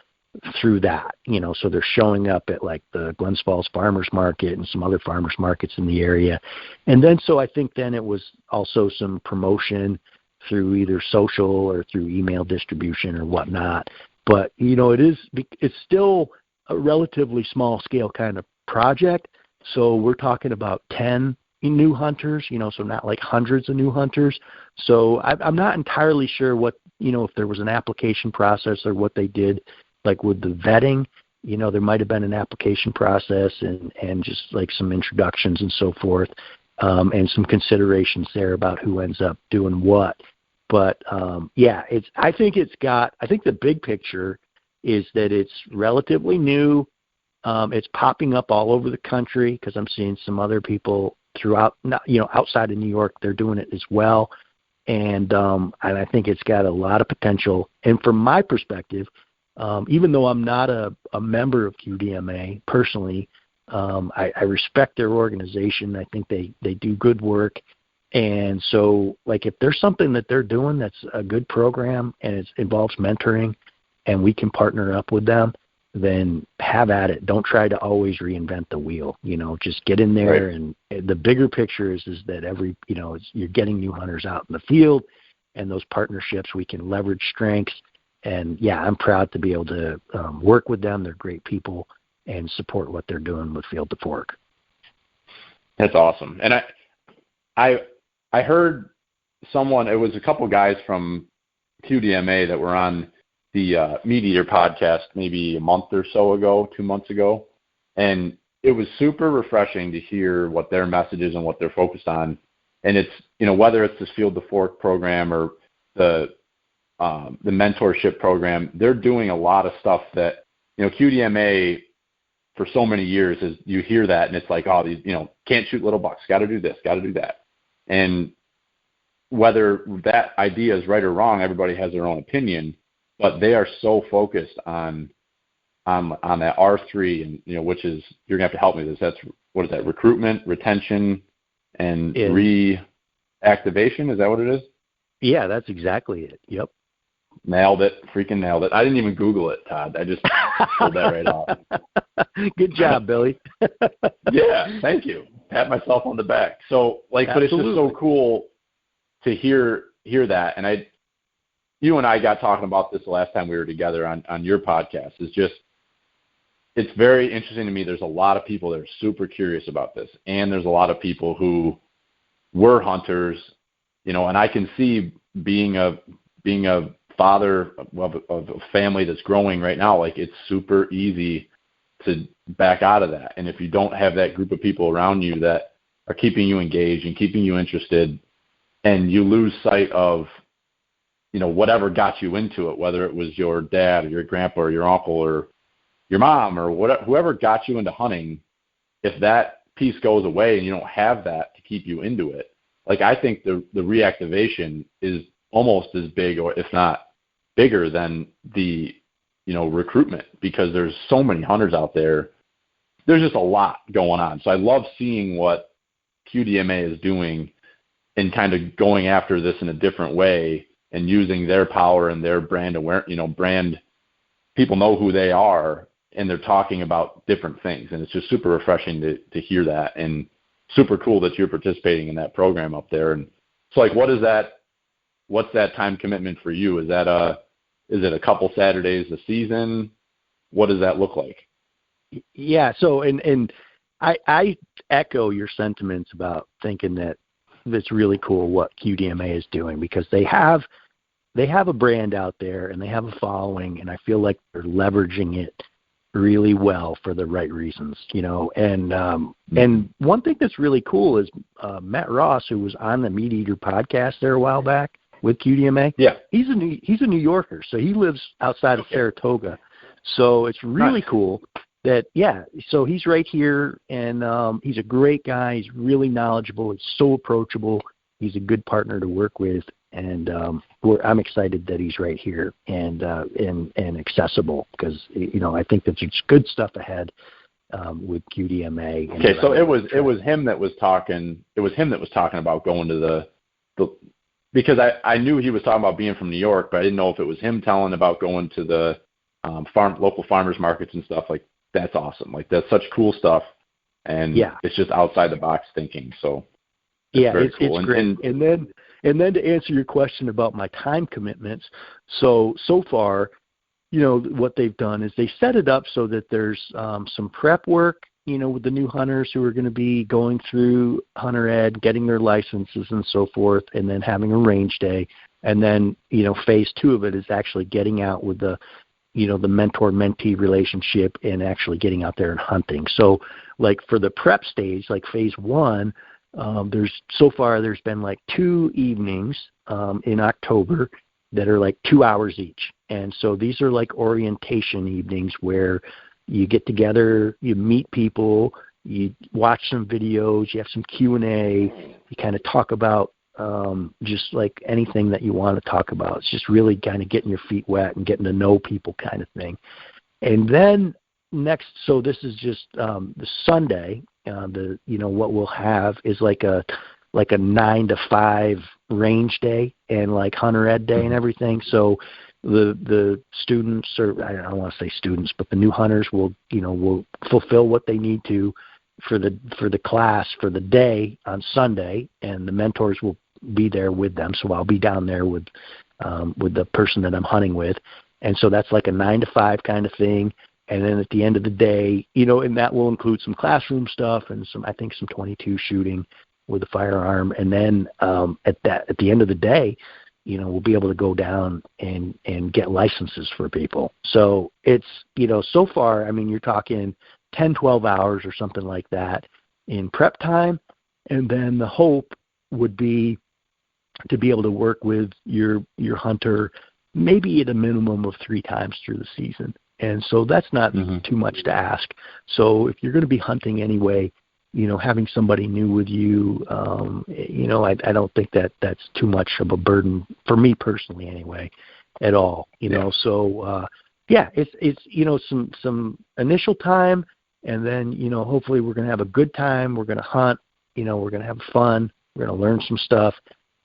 through that. So they're showing up at the Glens Falls Farmers Market and some other farmers markets in the area. And then so I think then it was also some promotion through either social or through email distribution or whatnot. But, it's still a relatively small scale kind of project. So we're talking about 10 new hunters, so not hundreds of new hunters. So I'm not entirely sure what, if there was an application process or what they did, with the vetting. There might have been an application process and just some introductions and so forth, and some considerations there about who ends up doing what. But I think the big picture is that it's relatively new. It's popping up all over the country because I'm seeing some other people throughout, outside of New York, they're doing it as well. And I think it's got a lot of potential. And from my perspective, even though I'm not a member of QDMA personally, I respect their organization. I think they do good work. And so, if there's something that they're doing that's a good program and it involves mentoring and we can partner up with them, then have at it. Don't try to always reinvent the wheel. Just get in there. Right. And the bigger picture is that you're getting new hunters out in the field, and those partnerships, we can leverage strengths. And, I'm proud to be able to work with them. They're great people, and support what they're doing with Field to Fork. That's awesome. And I heard someone, it was a couple guys from QDMA that were on the Meat Eater podcast maybe a month or so ago, 2 months ago. And it was super refreshing to hear what their message is and what they're focused on. And it's, whether it's this Field to Fork program or the mentorship program, they're doing a lot of stuff that, QDMA for so many years is you hear that and it's these, can't shoot little bucks, got to do this, got to do that. And whether that idea is right or wrong, everybody has their own opinion, but they are so focused on that R3, and which is, you're gonna have to help me with this. That's, what is that? Recruitment, retention, and reactivation. Is that what it is? Yeah, that's exactly it. Yep. Nailed it. Freaking nailed it. I didn't even Google it, Todd. I just pulled that right off. Good job, Billy. Yeah, thank you. Pat myself on the back. So, but it's just so cool to hear that. And you and I got talking about this the last time we were together on your podcast. It's very interesting to me. There's a lot of people that are super curious about this, and there's a lot of people who were hunters, and I can see being a father of a family that's growing right now, it's super easy to back out of that. And if you don't have that group of people around you that are keeping you engaged and keeping you interested, and you lose sight of, whatever got you into it, whether it was your dad or your grandpa or your uncle or your mom or whoever got you into hunting, if that piece goes away and you don't have that to keep you into it, I think the reactivation is almost as big, or if not bigger, than the recruitment, because there's so many hunters out there. There's just a lot going on. So I love seeing what QDMA is doing and kind of going after this in a different way and using their power and their brand brand. People know who they are, and they're talking about different things, and it's just super refreshing to hear that. And super cool that you're participating in that program up there. And so, like, what's that time commitment for you? Is it a couple Saturdays a season? What does that look like? Yeah. So, and I echo your sentiments about thinking that it's really cool what QDMA is doing, because they have a brand out there and they have a following, and I feel like they're leveraging it really well for the right reasons, and one thing that's really cool is Matt Ross, who was on the Meat Eater podcast there a while back with QDMA. Yeah. He's a New Yorker, so he lives outside of Saratoga. So it's really cool that, so he's right here, and he's a great guy. He's really knowledgeable. He's so approachable. He's a good partner to work with, and I'm excited that he's right here and accessible, because I think that there's good stuff ahead with QDMA. Okay, so it was him that was talking. It was him that was talking about going to the because I knew he was talking about being from New York, but I didn't know if it was him telling about going to the local farmers markets and stuff. Like, that's awesome. Like, that's such cool stuff, and it's just outside the box thinking. So it's cool. It's great. And then to answer your question about my time commitments, so far, what they've done is they set it up so that there's some prep work, with the new hunters who are going to be going through hunter ed, getting their licenses and so forth, and then having a range day. And then, phase 2 of it is actually getting out with the mentor-mentee relationship and actually getting out there and hunting. So, like, for the prep stage, like phase 1, there's been like 2 evenings in October that are like 2 hours each. And so these are like orientation evenings where you get together, you meet people, you watch some videos, you have some Q&A, you kind of talk about just like anything that you want to talk about. It's just really kind of getting your feet wet and getting to know people kind of thing. And then so this is just the Sunday. What we'll have is like a 9 to 5 range day and like hunter ed day and everything. So the students, or I don't want to say students, but the new hunters will fulfill what they need to for the class for the day on Sunday, and the mentors will be there with them. So I'll be down there with the person that I'm hunting with, and so that's like a 9 to 5 kind of thing. And then at the end of the day, and that will include some classroom stuff and some 22 shooting with a firearm. And then at the end of the day, we'll be able to go down and get licenses for people. So it's, so far, I mean, you're talking 10, 12 hours or something like that in prep time. And then the hope would be to be able to work with your hunter maybe at a minimum of 3 times through the season. And so that's not too much to ask. So if you're going to be hunting anyway, having somebody new with you, I don't think that's too much of a burden for me personally anyway, at all. So it's some initial time, and then hopefully we're going to have a good time. We're going to hunt. We're going to have fun. We're going to learn some stuff,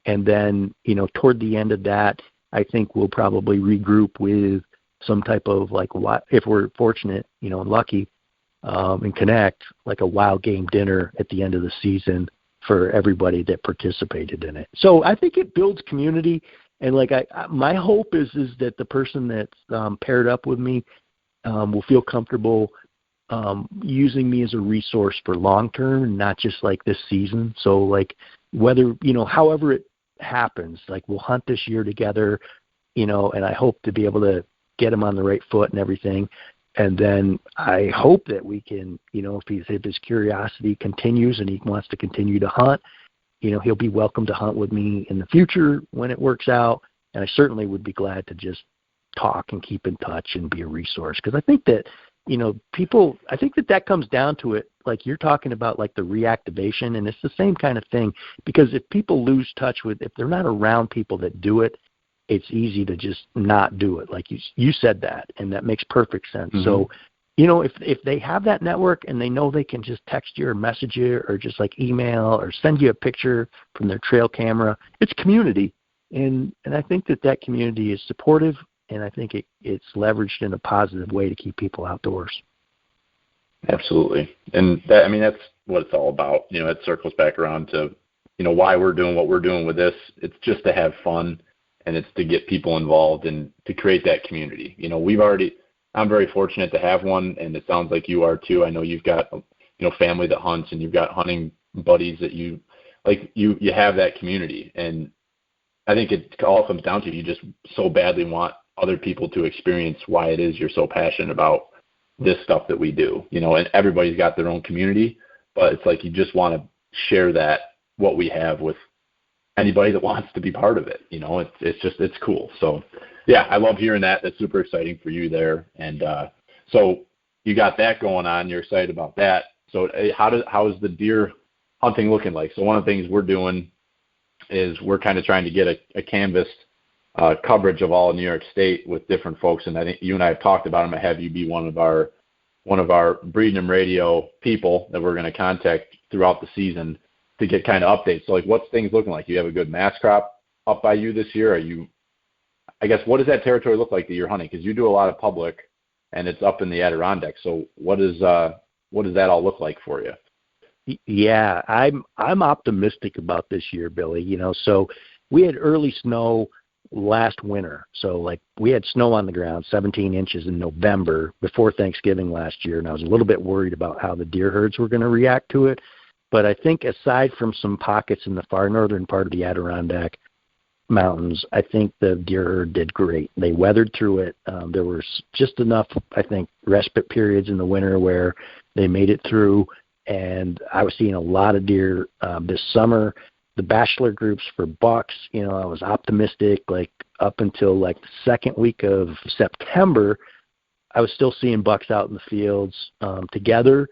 and then toward the end of that, I think we'll probably regroup with some type of if we're fortunate, and lucky, and connect like a wild game dinner at the end of the season for everybody that participated in it. So I think it builds community, and my hope is that the person that's paired up with me will feel comfortable using me as a resource for long term, and not just like this season. So whether however it happens, we'll hunt this year together, and I hope to be able to get him on the right foot and everything. And then I hope that we can, if his curiosity continues and he wants to continue to hunt, he'll be welcome to hunt with me in the future when it works out. And I certainly would be glad to just talk and keep in touch and be a resource. Because I think that, I think that comes down to it, like you're talking about, like the reactivation, and it's the same kind of thing. Because if people lose touch if they're not around people that do it, it's easy to just not do it. Like you said that, and that makes perfect sense. Mm-hmm. So, if they have that network and they know they can just text you or message you or just email or send you a picture from their trail camera, it's community. And I think that community is supportive, and I think it's leveraged in a positive way to keep people outdoors. Absolutely. And that's what it's all about. It circles back around to, why we're doing what we're doing with this. It's just to have fun, and it's to get people involved and to create that community. I'm very fortunate to have one, and it sounds like you are too. I know you've got, family that hunts, and you've got hunting buddies that you have that community. And I think it all comes down to you just so badly want other people to experience why it is you're so passionate about this stuff that we do, and everybody's got their own community, but it's like you just want to share that, what we have, with anybody that wants to be part of it. It's cool. So yeah, I love hearing that. That's super exciting for you there. And so you got that going on. You're excited about that. So how is the deer hunting looking like? So one of the things we're doing is we're kind of trying to get a canvassed coverage of all of New York State with different folks, and I think you and I have talked about them. I have you be one of our Breeding 'em Radio people that we're going to contact throughout the season to get kind of updates. So like, what's things looking like? You have a good mass crop up by you this year? I guess, what does that territory look like that you're hunting? Because you do a lot of public, and it's up in the Adirondack. So what does that all look like for you? Yeah, I'm optimistic about this year, Billy. So we had early snow last winter. So like we had snow on the ground, 17 inches in November before Thanksgiving last year, and I was a little bit worried about how the deer herds were going to react to it. But I think aside from some pockets in the far northern part of the Adirondack Mountains, I think the deer herd did great. They weathered through it. There was just enough, I think, respite periods in the winter where they made it through, and I was seeing a lot of deer this summer. The bachelor groups for bucks, I was optimistic, like up until like the second week of September, I was still seeing bucks out in the fields together.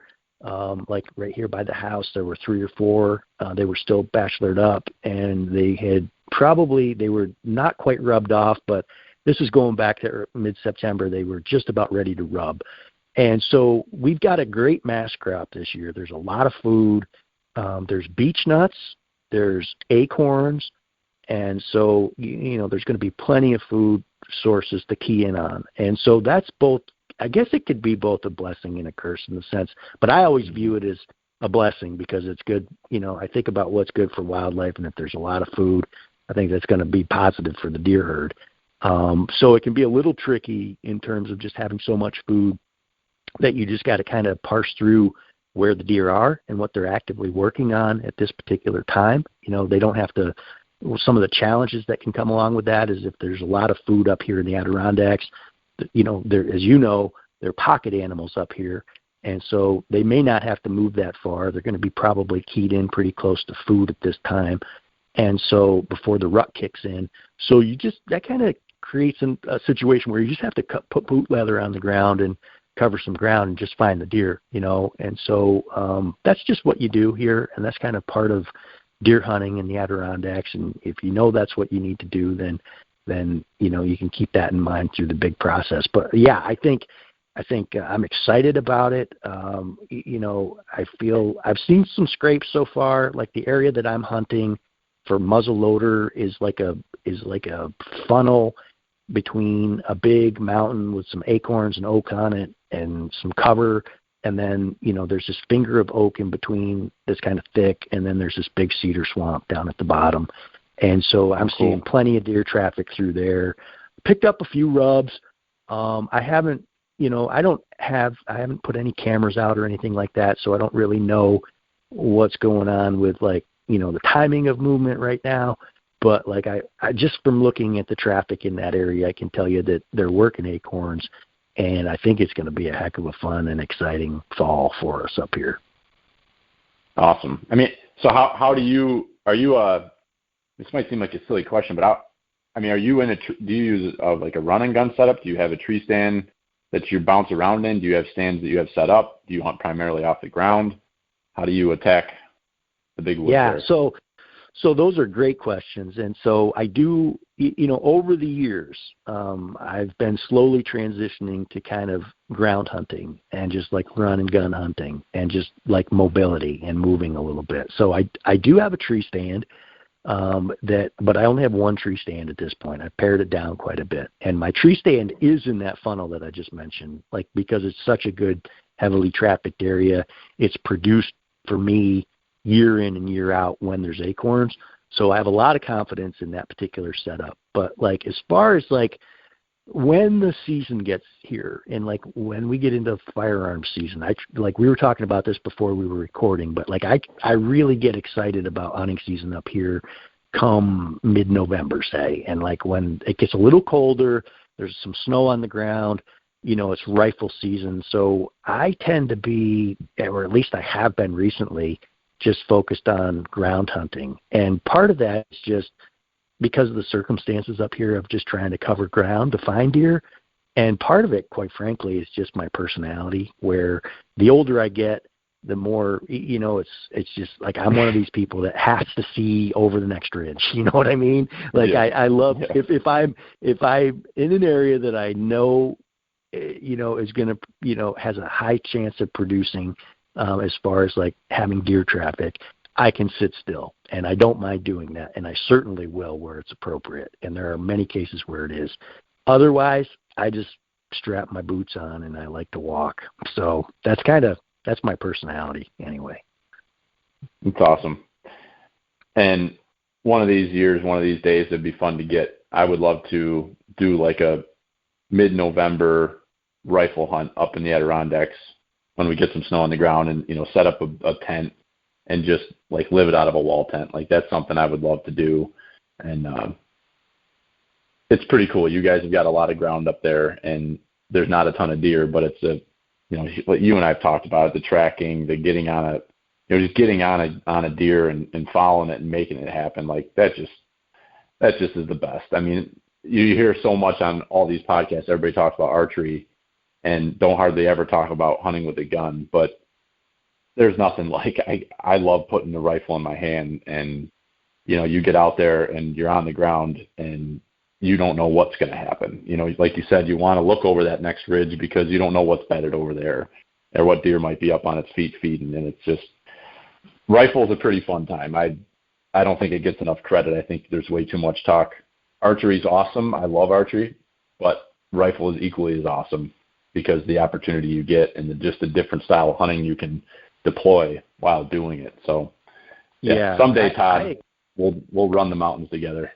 Like right here by the house, there were 3 or 4. They were still bachelored up, and they were not quite rubbed off, but this is going back to mid-September. They were just about ready to rub. And so we've got a great mass crop this year. There's a lot of food. There's beech nuts. There's acorns. And so, there's going to be plenty of food sources to key in on. And so that's both, I guess it could be both a blessing and a curse in the sense, but I always view it as a blessing because it's good. I think about what's good for wildlife, and if there's a lot of food, I think that's going to be positive for the deer herd. So it can be a little tricky in terms of just having so much food that you just got to kind of parse through where the deer are and what they're actively working on at this particular time. They don't have to. Some of the challenges that can come along with that is if there's a lot of food up here in the Adirondacks, they're pocket animals up here, and so they may not have to move that far. They're going to be probably keyed in pretty close to food at this time, and so before the rut kicks in. So that kind of creates a situation where you just have to put boot leather on the ground and cover some ground and just find the deer, and so that's just what you do here, and that's kind of part of deer hunting in the Adirondacks. And if that's what you need to do, then you can keep that in mind through the big process. But yeah, I think I'm excited about it. I feel I've seen some scrapes so far. Like the area that I'm hunting for muzzleloader is like a funnel between a big mountain with some acorns and oak on it and some cover. And then, there's this finger of oak in between that's kind of thick. And then there's this big cedar swamp down at the bottom. And so I'm seeing plenty of deer traffic through there. Picked up a few rubs. I haven't put any cameras out or anything like that. So I don't really know what's going on with the timing of movement right now. But I just from looking at the traffic in that area, I can tell you that they're working acorns. And I think it's going to be a heck of a fun and exciting fall for us up here. Awesome. I mean, so how do you this might seem like a silly question, but are you do you use like a run and gun setup? Do you have a tree stand that you bounce around in? Do you have stands that you have set up? Do you hunt primarily off the ground? How do you attack the big woods there? So those are great questions. And so I do, over the years, I've been slowly transitioning to kind of ground hunting and just like run and gun hunting and just like mobility and moving a little bit. So I do have a tree stand but I only have one tree stand at this point. I've pared it down quite a bit. And my tree stand is in that funnel that I just mentioned, because it's such a good, heavily trafficked area. It's produced for me year in and year out when there's acorns. So I have a lot of confidence in that particular setup. But like as far as like when the season gets here and like when we get into firearms season, like we were talking about this before we were recording, but like I really get excited about hunting season up here come mid-November, say, and like when it gets a little colder, there's some snow on the ground, you know, it's rifle season. So I tend to be, or at least I have been recently, just focused on ground hunting. And part of that is just because of the circumstances up here of just trying to cover ground to find deer. And part of it, quite frankly, is just my personality, where the older I get, the more, you know, it's just like I'm one of these people that has to see over the next ridge. You know what I mean? Like yeah. I love if I'm in an area that I know, you know, is going to, you know, has a high chance of producing as far as like having deer traffic, I can sit still, and I don't mind doing that, and I certainly will where it's appropriate, and there are many cases where it is. Otherwise, I just strap my boots on, and I like to walk. So that's my personality anyway. It's awesome. And one of these years, one of these days, it'd be fun to get. I would love to do like a mid-November rifle hunt up in the Adirondacks when we get some snow on the ground, and, you know, set up a tent and just like live it out of a wall tent. Like that's something I would love to do. And it's pretty cool. You guys have got a lot of ground up there, and there's not a ton of deer, but it's you know, what you and I have talked about it, the tracking, the getting on just getting on a deer and following it and making it happen. Like that just is the best. I mean, you hear so much on all these podcasts, everybody talks about archery and don't hardly ever talk about hunting with a gun, but there's nothing like I love putting the rifle in my hand, and, you know, you get out there and you're on the ground and you don't know what's going to happen. You know, like you said, you want to look over that next ridge because you don't know what's bedded over there or what deer might be up on its feet feeding. And it's just, rifle's a pretty fun time. I don't think it gets enough credit. I think there's way too much talk. Archery's awesome. I love archery, but rifle is equally as awesome because the opportunity you get and just the different style of hunting you can deploy while doing it. So yeah, someday, Todd, we'll run the mountains together.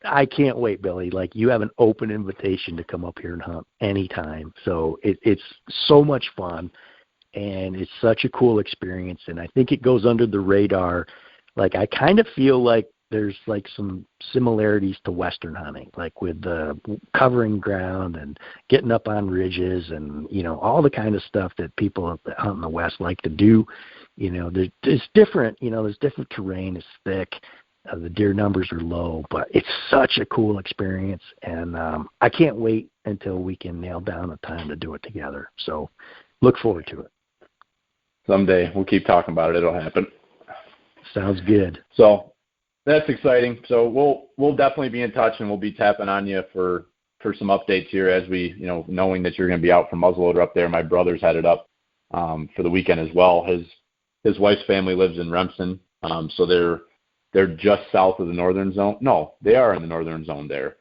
I can't wait, Billy. Like, you have an open invitation to come up here and hunt anytime. So it's so much fun, and it's such a cool experience. And I think it goes under the radar. Like, I kind of feel like there's like some similarities to Western hunting, like with the covering ground and getting up on ridges and, you know, all the kind of stuff that people that hunt in the West like to do. You know, there's different, you know, there's different terrain. It's thick. The deer numbers are low, but it's such a cool experience. And I can't wait until we can nail down a time to do it together. So look forward to it. Someday. We'll keep talking about it. It'll happen. Sounds good. So that's exciting. So we'll definitely be in touch, and we'll be tapping on you for some updates here as we, you know, knowing that you're going to be out for muzzleloader up there. My brother's headed up for the weekend as well. His wife's family lives in Remsen, so they're just south of the northern zone. No, they are in the northern zone there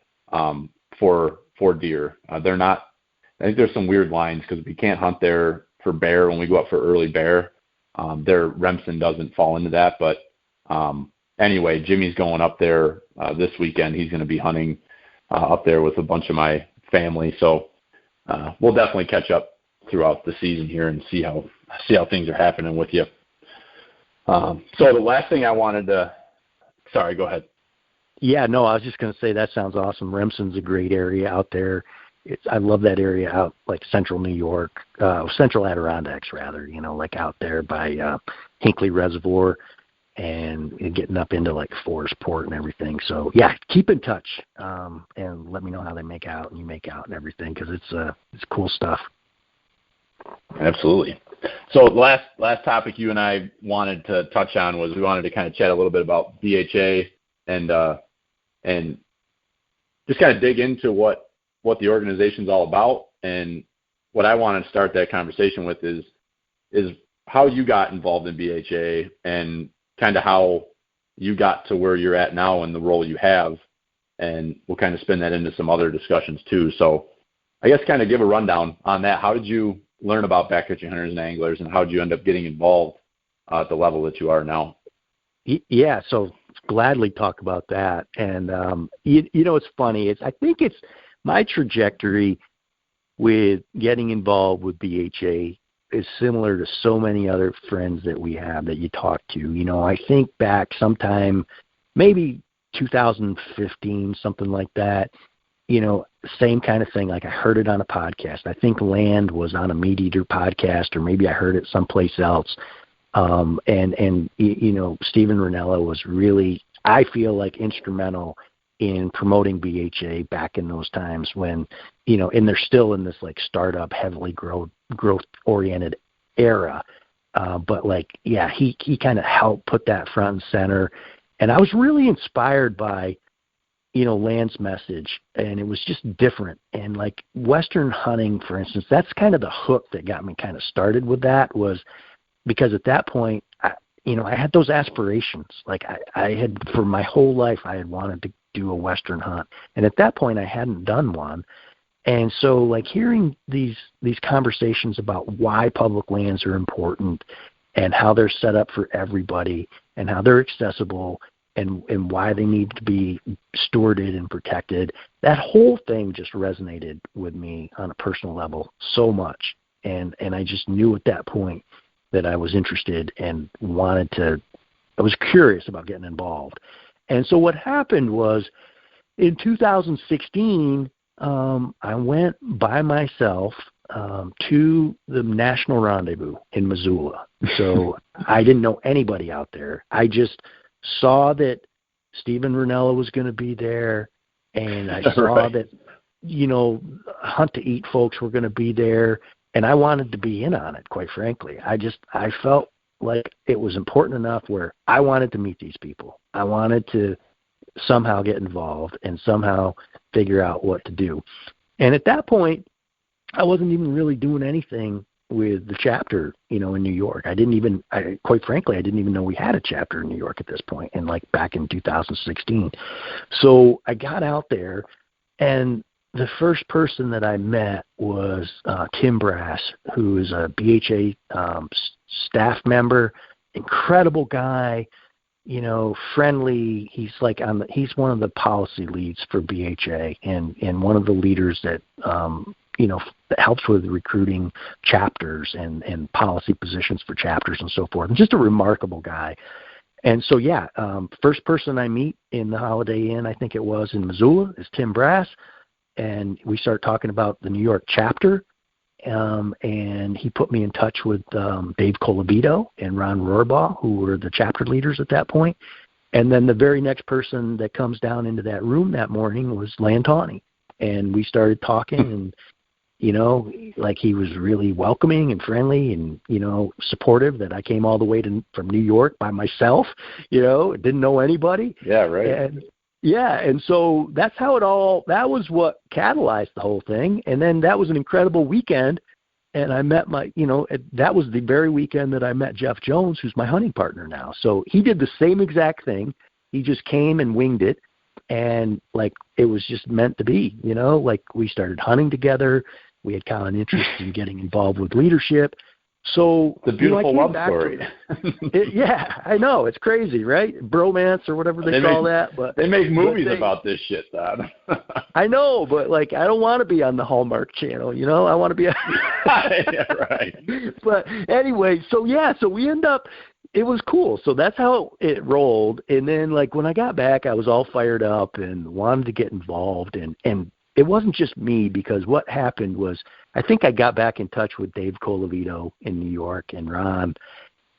for deer. They're not. I think there's some weird lines because we can't hunt there for bear when we go up for early bear. Their Remsen doesn't fall into that, but anyway, Jimmy's going up there this weekend. He's going to be hunting up there with a bunch of my family. So we'll definitely catch up throughout the season here and see how things are happening with you. So the last thing I wanted to – sorry, go ahead. Yeah, no, I was just going to say that sounds awesome. Remsen's a great area out there. I love that area out like central New York, central Adirondacks rather, you know, like out there by Hinckley Reservoir and getting up into like Forestport and everything. So yeah, keep in touch and let me know how they make out and you make out and everything, because it's cool stuff. Absolutely. So the last topic you and I wanted to touch on was we wanted to kind of chat a little bit about BHA and just kind of dig into what the organization's all about. And what I wanted to start that conversation with is how you got involved in BHA and kind of how you got to where you're at now and the role you have. And we'll kind of spin that into some other discussions too. So I guess kind of give a rundown on that. How did you learn about backcountry hunters and anglers, and how did you end up getting involved at the level that you are now. Yeah, so gladly talk about that. And it's funny. I think it's my trajectory with getting involved with BHA is similar to so many other friends that we have that you talk to. I think back sometime, maybe 2015, something like that, same kind of thing. Like I heard it on a podcast. I think Land was on a Meat Eater podcast, or maybe I heard it someplace else. And Steven Ranella was really, I feel like, instrumental in promoting BHA back in those times when, and they're still in this like startup, heavily growth oriented era. But he kind of helped put that front and center. And I was really inspired by, Land's message, and it was just different. And like Western hunting, for instance, that's kind of the hook that got me kind of started with that, was because at that point, I had those aspirations. Like I had, for my whole life, I had wanted to do a Western hunt. And at that point I hadn't done one. And so like hearing these conversations about why public lands are important and how they're set up for everybody and how they're accessible and why they need to be stewarded and protected, that whole thing just resonated with me on a personal level so much. And I just knew at that point that I was interested and I was curious about getting involved. And so what happened was in 2016, I went by myself to the National Rendezvous in Missoula. So I didn't know anybody out there. I just saw that Steven Ranella was going to be there, and I saw that, Hunt to Eat folks were going to be there, and I wanted to be in on it, quite frankly. I felt like it was important enough where I wanted to meet these people. I wanted to somehow get involved and somehow figure out what to do. And at that point, I wasn't even really doing anything with the chapter, in New York. Quite frankly, I didn't even know we had a chapter in New York at this point, and like back in 2016. So I got out there, and the first person that I met was Tim Brass, who is a BHA staff member, incredible guy, friendly. He's he's one of the policy leads for BHA and one of the leaders that, that helps with recruiting chapters and policy positions for chapters and so forth. And just a remarkable guy. And so, first person I meet in the Holiday Inn, I think it was in Missoula, is Tim Brass. And we start talking about the New York chapter. And he put me in touch with Dave Colavito and Ron Rohrbaugh, who were the chapter leaders at that point. And then the very next person that comes down into that room that morning was Land Tawney. And we started talking, and he was really welcoming and friendly and, supportive that I came all the way from New York by myself, didn't know anybody. Yeah, right. And so that's how that was what catalyzed the whole thing. And then that was an incredible weekend. And I met that was the very weekend that I met Jeff Jones, who's my hunting partner now. So he did the same exact thing. He just came and winged it. And it was just meant to be, we started hunting together. We had common interest in getting involved with leadership. So the beautiful love story. Yeah, I know. It's crazy, right? Bromance or whatever they call that. But they make movies about this shit, Todd. I know, but I don't want to be on the Hallmark Channel, I want to be yeah, right. But anyway, so we end up, it was cool. So that's how it rolled. And then when I got back, I was all fired up and wanted to get involved, and it wasn't just me, because what happened was I think I got back in touch with Dave Colavito in New York and Ron.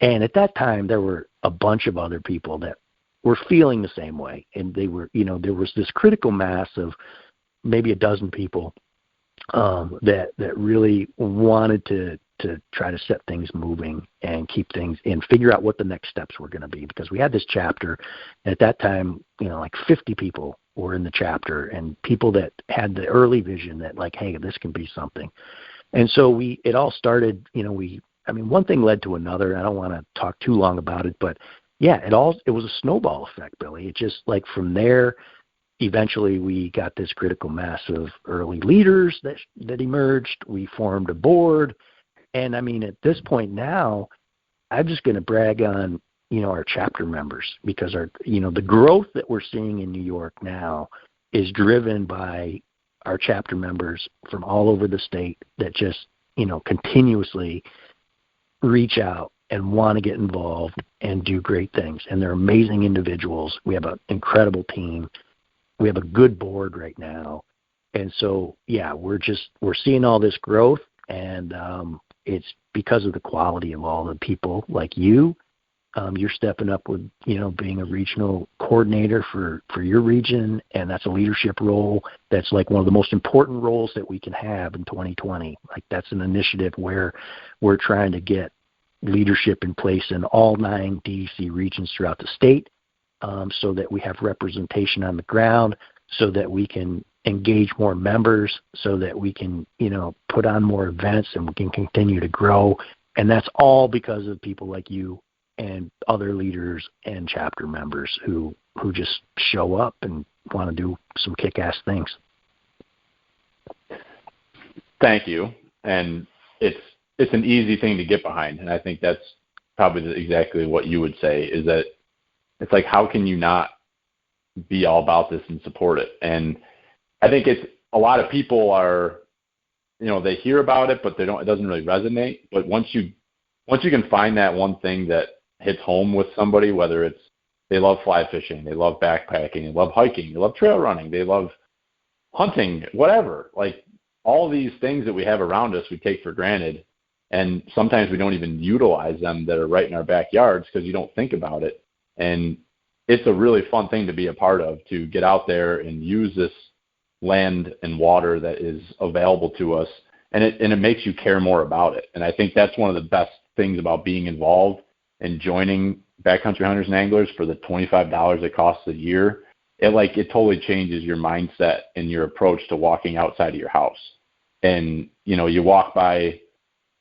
And at that time, there were a bunch of other people that were feeling the same way. And they were, there was this critical mass of maybe a dozen people that really wanted to try to set things moving and keep things and figure out what the next steps were going to be. Because we had this chapter at that time, 50 people were in the chapter, and people that had the early vision that hey, this can be something. And so it all started, one thing led to another. I don't want to talk too long about it, but it was a snowball effect, Billy. It just from there, eventually we got this critical mass of early leaders that emerged. We formed a board. And at this point now, I'm just going to brag on, our chapter members, because the growth that we're seeing in New York now is driven by our chapter members from all over the state that just, continuously reach out and want to get involved and do great things. And they're amazing individuals. We have an incredible team. We have a good board right now. And so, yeah, we're seeing all this growth, and it's because of the quality of all the people like you. You're stepping up with, being a regional coordinator for your region, and that's a leadership role. That's like one of the most important roles that we can have in 2020. Like, that's an initiative where we're trying to get leadership in place in all 9 DEC regions throughout the state, so that we have representation on the ground, so that we can engage more members, so that we can, put on more events and we can continue to grow. And that's all because of people like you and other leaders and chapter members who just show up and want to do some kick-ass things. Thank you. And it's an easy thing to get behind. And I think that's probably exactly what you would say, is that it's like, how can you not be all about this and support it? And I think it's a lot of people are, they hear about it, but it doesn't really resonate. But once you can find that one thing that hits home with somebody, whether it's they love fly fishing, they love backpacking, they love hiking, they love trail running, they love hunting, whatever, like all these things that we have around us, we take for granted. And sometimes we don't even utilize them that are right in our backyards because you don't think about it. And it's a really fun thing to be a part of, to get out there and use this land and water that is available to us. And it makes you care more about it. And I think that's one of the best things about being involved and joining Backcountry Hunters and Anglers for the $25 it costs a year. It totally changes your mindset and your approach to walking outside of your house. And, you walk by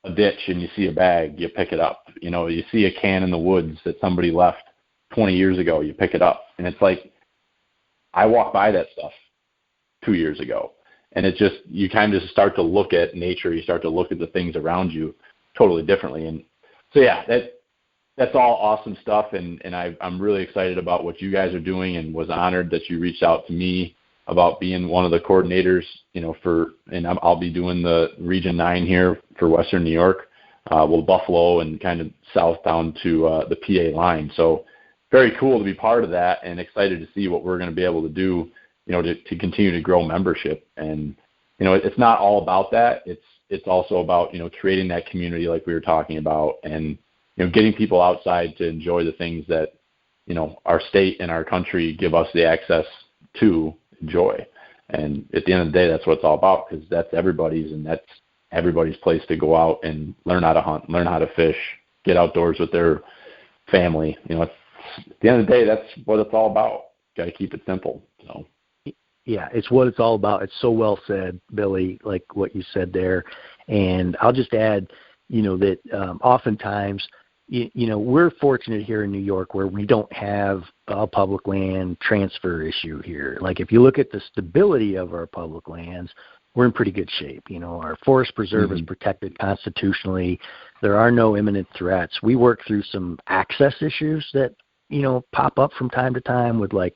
a ditch and you see a bag, you pick it up. You see a can in the woods that somebody left 20 years ago, you pick it up. And it's like, I walked by that stuff 2 years ago. And it just, you kind of just start to look at nature, you start to look at the things around you totally differently. And so, yeah, that's all awesome stuff. And I'm really excited about what you guys are doing, and was honored that you reached out to me about being one of the coordinators, and I'll be doing the Region 9 here for Western New York, Buffalo and kind of south down to the PA line. So very cool to be part of that, and excited to see what we're going to be able to do, to continue to grow membership. And, it's not all about that. It's also about, creating that community like we were talking about, and, getting people outside to enjoy the things that, our state and our country give us the access to enjoy. And at the end of the day, that's what it's all about, because that's everybody's, and that's everybody's place to go out and learn how to hunt, learn how to fish, get outdoors with their family. At the end of the day, that's what it's all about. Got to keep it simple. So. Yeah, it's what it's all about. It's so well said, Billy, like what you said there. And I'll just add, that oftentimes, we're fortunate here in New York where we don't have a public land transfer issue here. Like, if you look at the stability of our public lands, we're in pretty good shape. Our forest preserve is protected constitutionally. There are no imminent threats. We work through some access issues that, pop up from time to time with, like,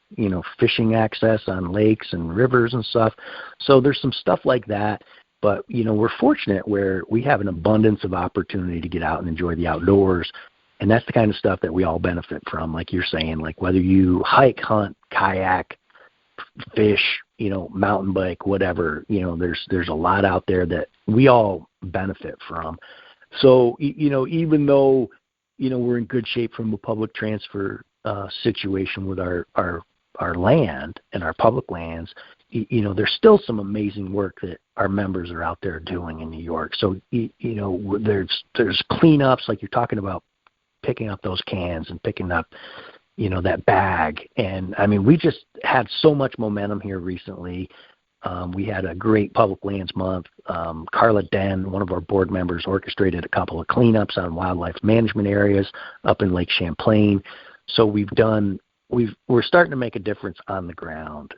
fishing access on lakes and rivers and stuff. So there's some stuff like that. But, we're fortunate where we have an abundance of opportunity to get out and enjoy the outdoors. And that's the kind of stuff that we all benefit from, like you're saying, like whether you hike, hunt, kayak, fish, mountain bike, whatever, there's a lot out there that we all benefit from. So, even though, we're in good shape from a public transfer situation with our land and our public lands, there's still some amazing work that our members are out there doing in New York. So, there's cleanups, like you're talking about, picking up those cans and picking up, that bag. And I mean, we just had so much momentum here recently. We had a great public lands month. Carla Den, one of our board members, orchestrated a couple of cleanups on wildlife management areas up in Lake Champlain. So we're starting to make a difference on the ground.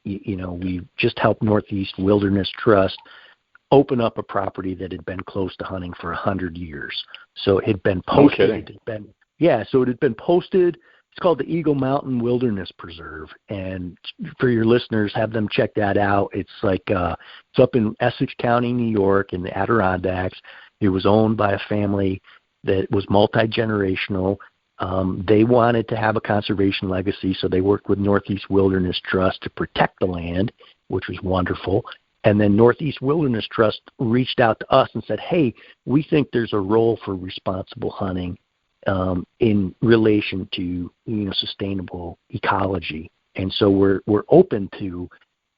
We've just helped Northeast Wilderness Trust open up a property that had been closed to hunting for 100 years. So it had been posted. No kidding. So it had been posted. It's called the Eagle Mountain Wilderness Preserve. And for your listeners, have them check that out. It's like, it's up in Essex County, New York, in the Adirondacks. It was owned by a family that was multi-generational. They wanted to have a conservation legacy, so they worked with Northeast Wilderness Trust to protect the land, which was wonderful. And then Northeast Wilderness Trust reached out to us and said, hey, we think there's a role for responsible hunting in relation to sustainable ecology. And so we're open to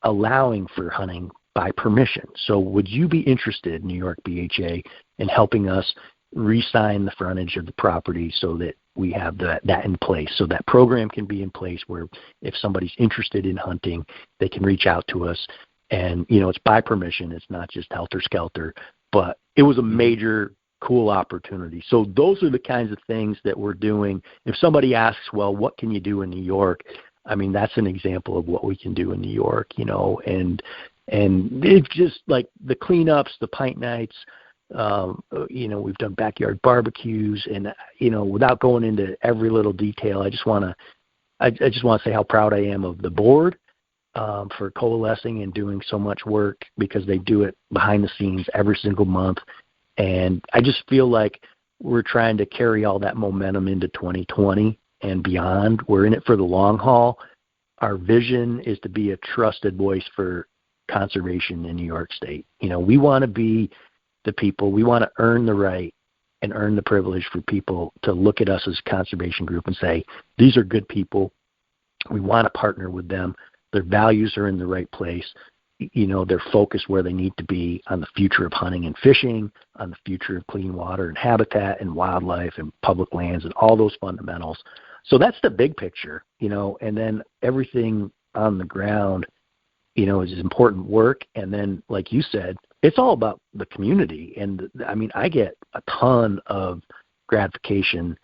allowing for hunting by permission. So would you be interested, New York BHA, in helping us re-sign the frontage of the property so that we have that in place, so that program can be in place where if somebody's interested in hunting, they can reach out to us. And, it's by permission. It's not just helter-skelter. But it was a major cool opportunity. So those are the kinds of things that we're doing. If somebody asks, well, what can you do in New York? I mean, that's an example of what we can do in New York, and it's just like the cleanups, the pint nights. We've done backyard barbecues, and without going into every little detail, I just want to say how proud I am of the board for coalescing and doing so much work, because they do it behind the scenes every single month. And I just feel like we're trying to carry all that momentum into 2020 and beyond. We're in it for the long haul. Our vision is to be a trusted voice for conservation in New York State. We want to be the people. We want to earn the right and earn the privilege for people to look at us as a conservation group and say, these are good people. We want to partner with them. Their values are in the right place. They're focused where they need to be on the future of hunting and fishing, on the future of clean water and habitat and wildlife and public lands and all those fundamentals. So that's the big picture, and then everything on the ground, is important work. And then, like you said, it's all about the community. And I mean, I get a ton of gratification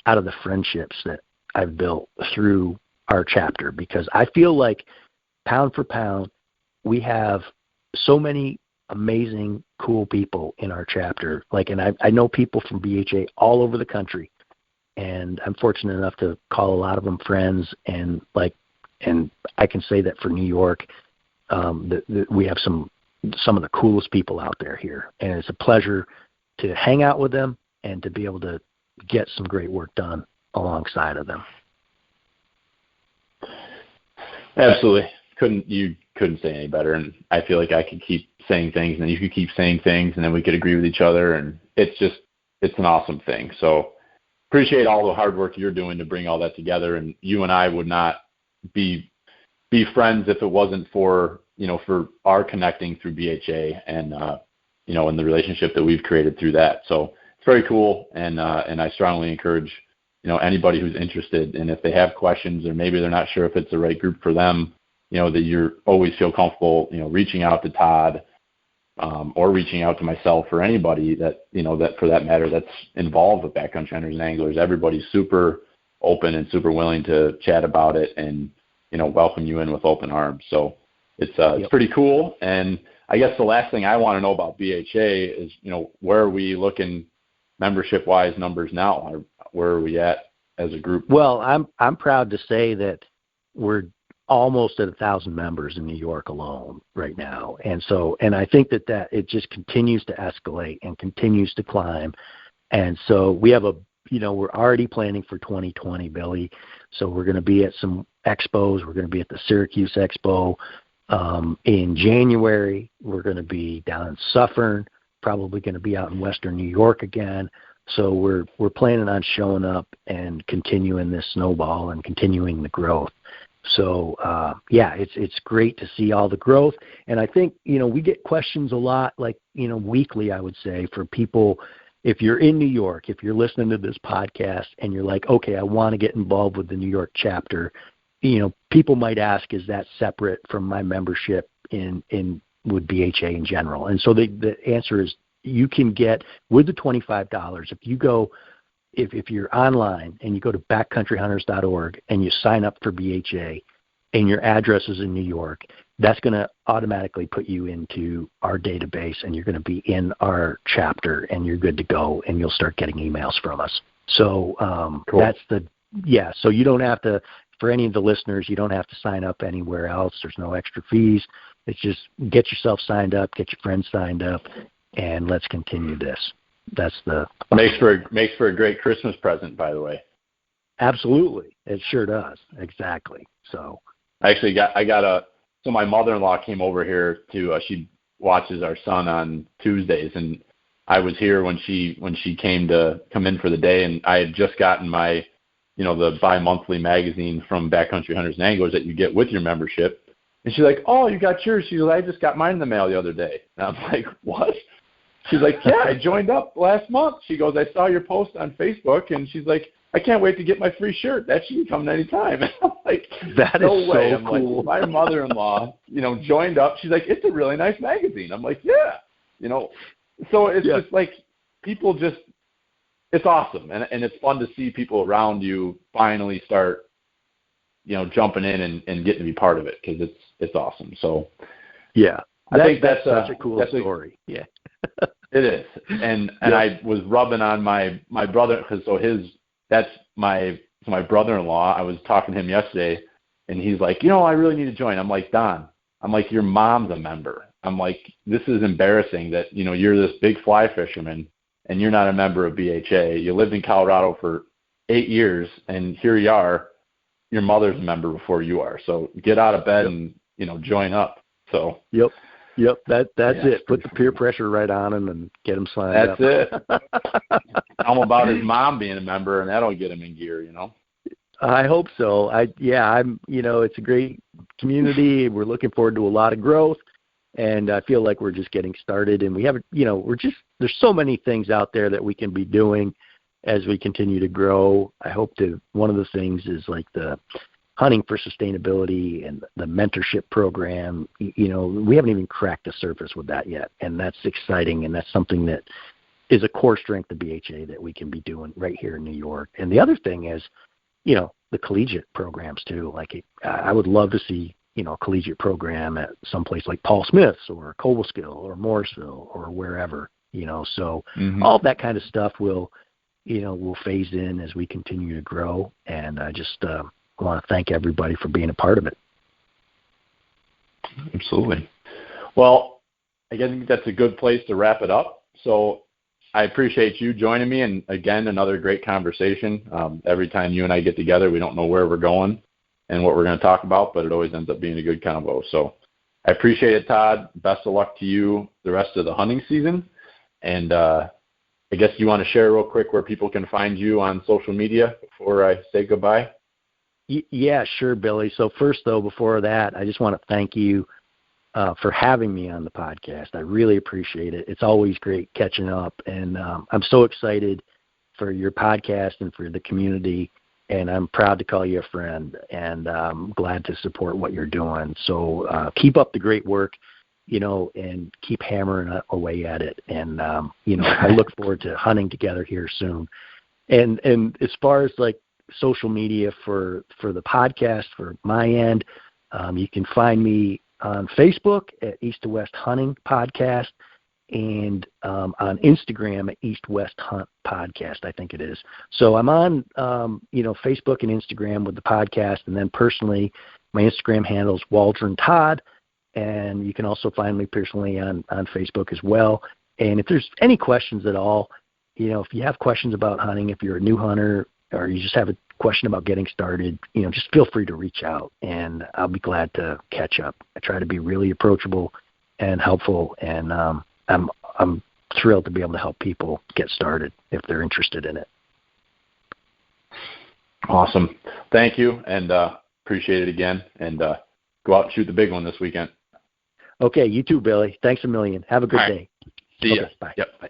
out of the friendships that I've built through our chapter, because I feel like pound for pound, we have so many amazing, cool people in our chapter. And I know people from BHA all over the country, and I'm fortunate enough to call a lot of them friends. And I can say that for New York, that we have some of the coolest people out there here, and it's a pleasure to hang out with them and to be able to get some great work done alongside of them. Absolutely. You couldn't say any better. And I feel like I could keep saying things, and then you could keep saying things, and then we could agree with each other. And it's an awesome thing. So appreciate all the hard work you're doing to bring all that together. And you and I would not be friends if it wasn't for our connecting through BHA and, and the relationship that we've created through that. So it's very cool. And I strongly encourage, anybody who's interested, and if they have questions or maybe they're not sure if it's the right group for them, that you always feel comfortable, reaching out to Todd, or reaching out to myself or anybody that, that for that matter, that's involved with backcountry hunters and anglers. Everybody's super open and super willing to chat about it and, welcome you in with open arms. So it's pretty cool. And I guess the last thing I want to know about BHA is, where are we looking membership-wise numbers now? Or where are we at as a group? Well, I'm proud to say that we're almost at 1,000 members in New York alone right now. And I think that it just continues to escalate and continues to climb. And so we have we're already planning for 2020, Billy. So we're going to be at some expos. We're going to be at the Syracuse Expo in January. We're going to be down in Suffern, probably going to be out in Western New York again. So we're planning on showing up and continuing this snowball and continuing the growth. So it's great to see all the growth. And I think, we get questions a lot, weekly, I would say, for people. If you're in New York, if you're listening to this podcast and you're like, okay, I want to get involved with the New York chapter, people might ask, is that separate from my membership in with BHA in general? And so the answer is, you can get, with the $25, if you're online and you go to backcountryhunters.org and you sign up for BHA and your address is in New York, that's going to automatically put you into our database, and you're going to be in our chapter, and you're good to go, and you'll start getting emails from us. So cool. So you don't have to, for any of the listeners, you don't have to sign up anywhere else. There's no extra fees. It's just get yourself signed up, get your friends signed up, and let's continue this. That's the makes for a great Christmas present, by the way. Absolutely, it sure does. Exactly. So so my mother-in-law came over here to she watches our son on Tuesdays, and I was here when she come in for the day, and I had just gotten my the bi-monthly magazine from Backcountry Hunters and Anglers that you get with your membership. And she's like, "Oh, you got yours?" She's like, "I just got mine in the mail the other day." And I'm like, "What?" She's like, "Yeah, I joined up last month." She goes, "I saw your post on Facebook," and she's like, "I can't wait to get my free shirt. That she can come anytime." And I'm like, "That no is way." so I'm cool. like, my mother-in-law, joined up. She's like, "It's a really nice magazine." I'm like, "Yeah." So it's just like people just, it's awesome. And it's fun to see people around you finally start, jumping in and getting to be part of it, because it's awesome. So yeah, I think that's such a cool story. Yeah. It is. And I was rubbing on my brother, because that's my brother-in-law. I was talking to him yesterday, and he's like, "I really need to join." I'm like, "Don," I'm like, "your mom's a member." I'm like, "This is embarrassing that, you're this big fly fisherman and you're not a member of BHA. You lived in Colorado for 8 years, and here you are. Your mother's a member before you are. So get out of bed and, join up." So Yep. That's it. Put the peer pressure right on him and get him signed up. That's it. Tell him about his mom being a member, and that'll get him in gear. I hope so. It's a great community. We're looking forward to a lot of growth, and I feel like we're just getting started. And we haven't, there's so many things out there that we can be doing as we continue to grow. I hope one of the things is like the Hunting for Sustainability and the mentorship program. We haven't even cracked the surface with that yet, and that's exciting, and that's something that is a core strength of BHA that we can be doing right here in New York. And the other thing is, the collegiate programs too. Like I would love to see, a collegiate program at some place like Paul Smith's or Cobleskill or Morrisville or wherever, so all that kind of stuff will phase in as we continue to grow. And I just want to thank everybody for being a part of it. Absolutely. Well, I think that's a good place to wrap it up. So I appreciate you joining me, and again, another great conversation. Every time you and I get together, we don't know where we're going and what we're going to talk about, but it always ends up being a good combo. So I appreciate it, Todd. Best of luck to you the rest of the hunting season. And I guess you want to share real quick where people can find you on social media before I say goodbye? Yeah, sure, Billy. So first, though, before that, I just want to thank you for having me on the podcast. I really appreciate it. It's always great catching up, and I'm so excited for your podcast and for the community, and I'm proud to call you a friend, and I'm glad to support what you're doing. So keep up the great work, and keep hammering away at it. And, I look forward to hunting together here soon. And as far as like social media for the podcast, for my end, you can find me on Facebook at East to West Hunting Podcast, and on Instagram at East West Hunt Podcast, I think it is. So I'm on, Facebook and Instagram with the podcast, and then personally, my Instagram handle is Waldron-Todd, and you can also find me personally on Facebook as well. And if there's any questions at all, if you have questions about hunting, if you're a new hunter, or you just have a question about getting started, just feel free to reach out, and I'll be glad to catch up. I try to be really approachable and helpful, and I'm thrilled to be able to help people get started if they're interested in it. Awesome. Thank you, and appreciate it again, and go out and shoot the big one this weekend. Okay, you too, Billy. Thanks a million. Have a good day. See ya. Bye. Yep. Bye.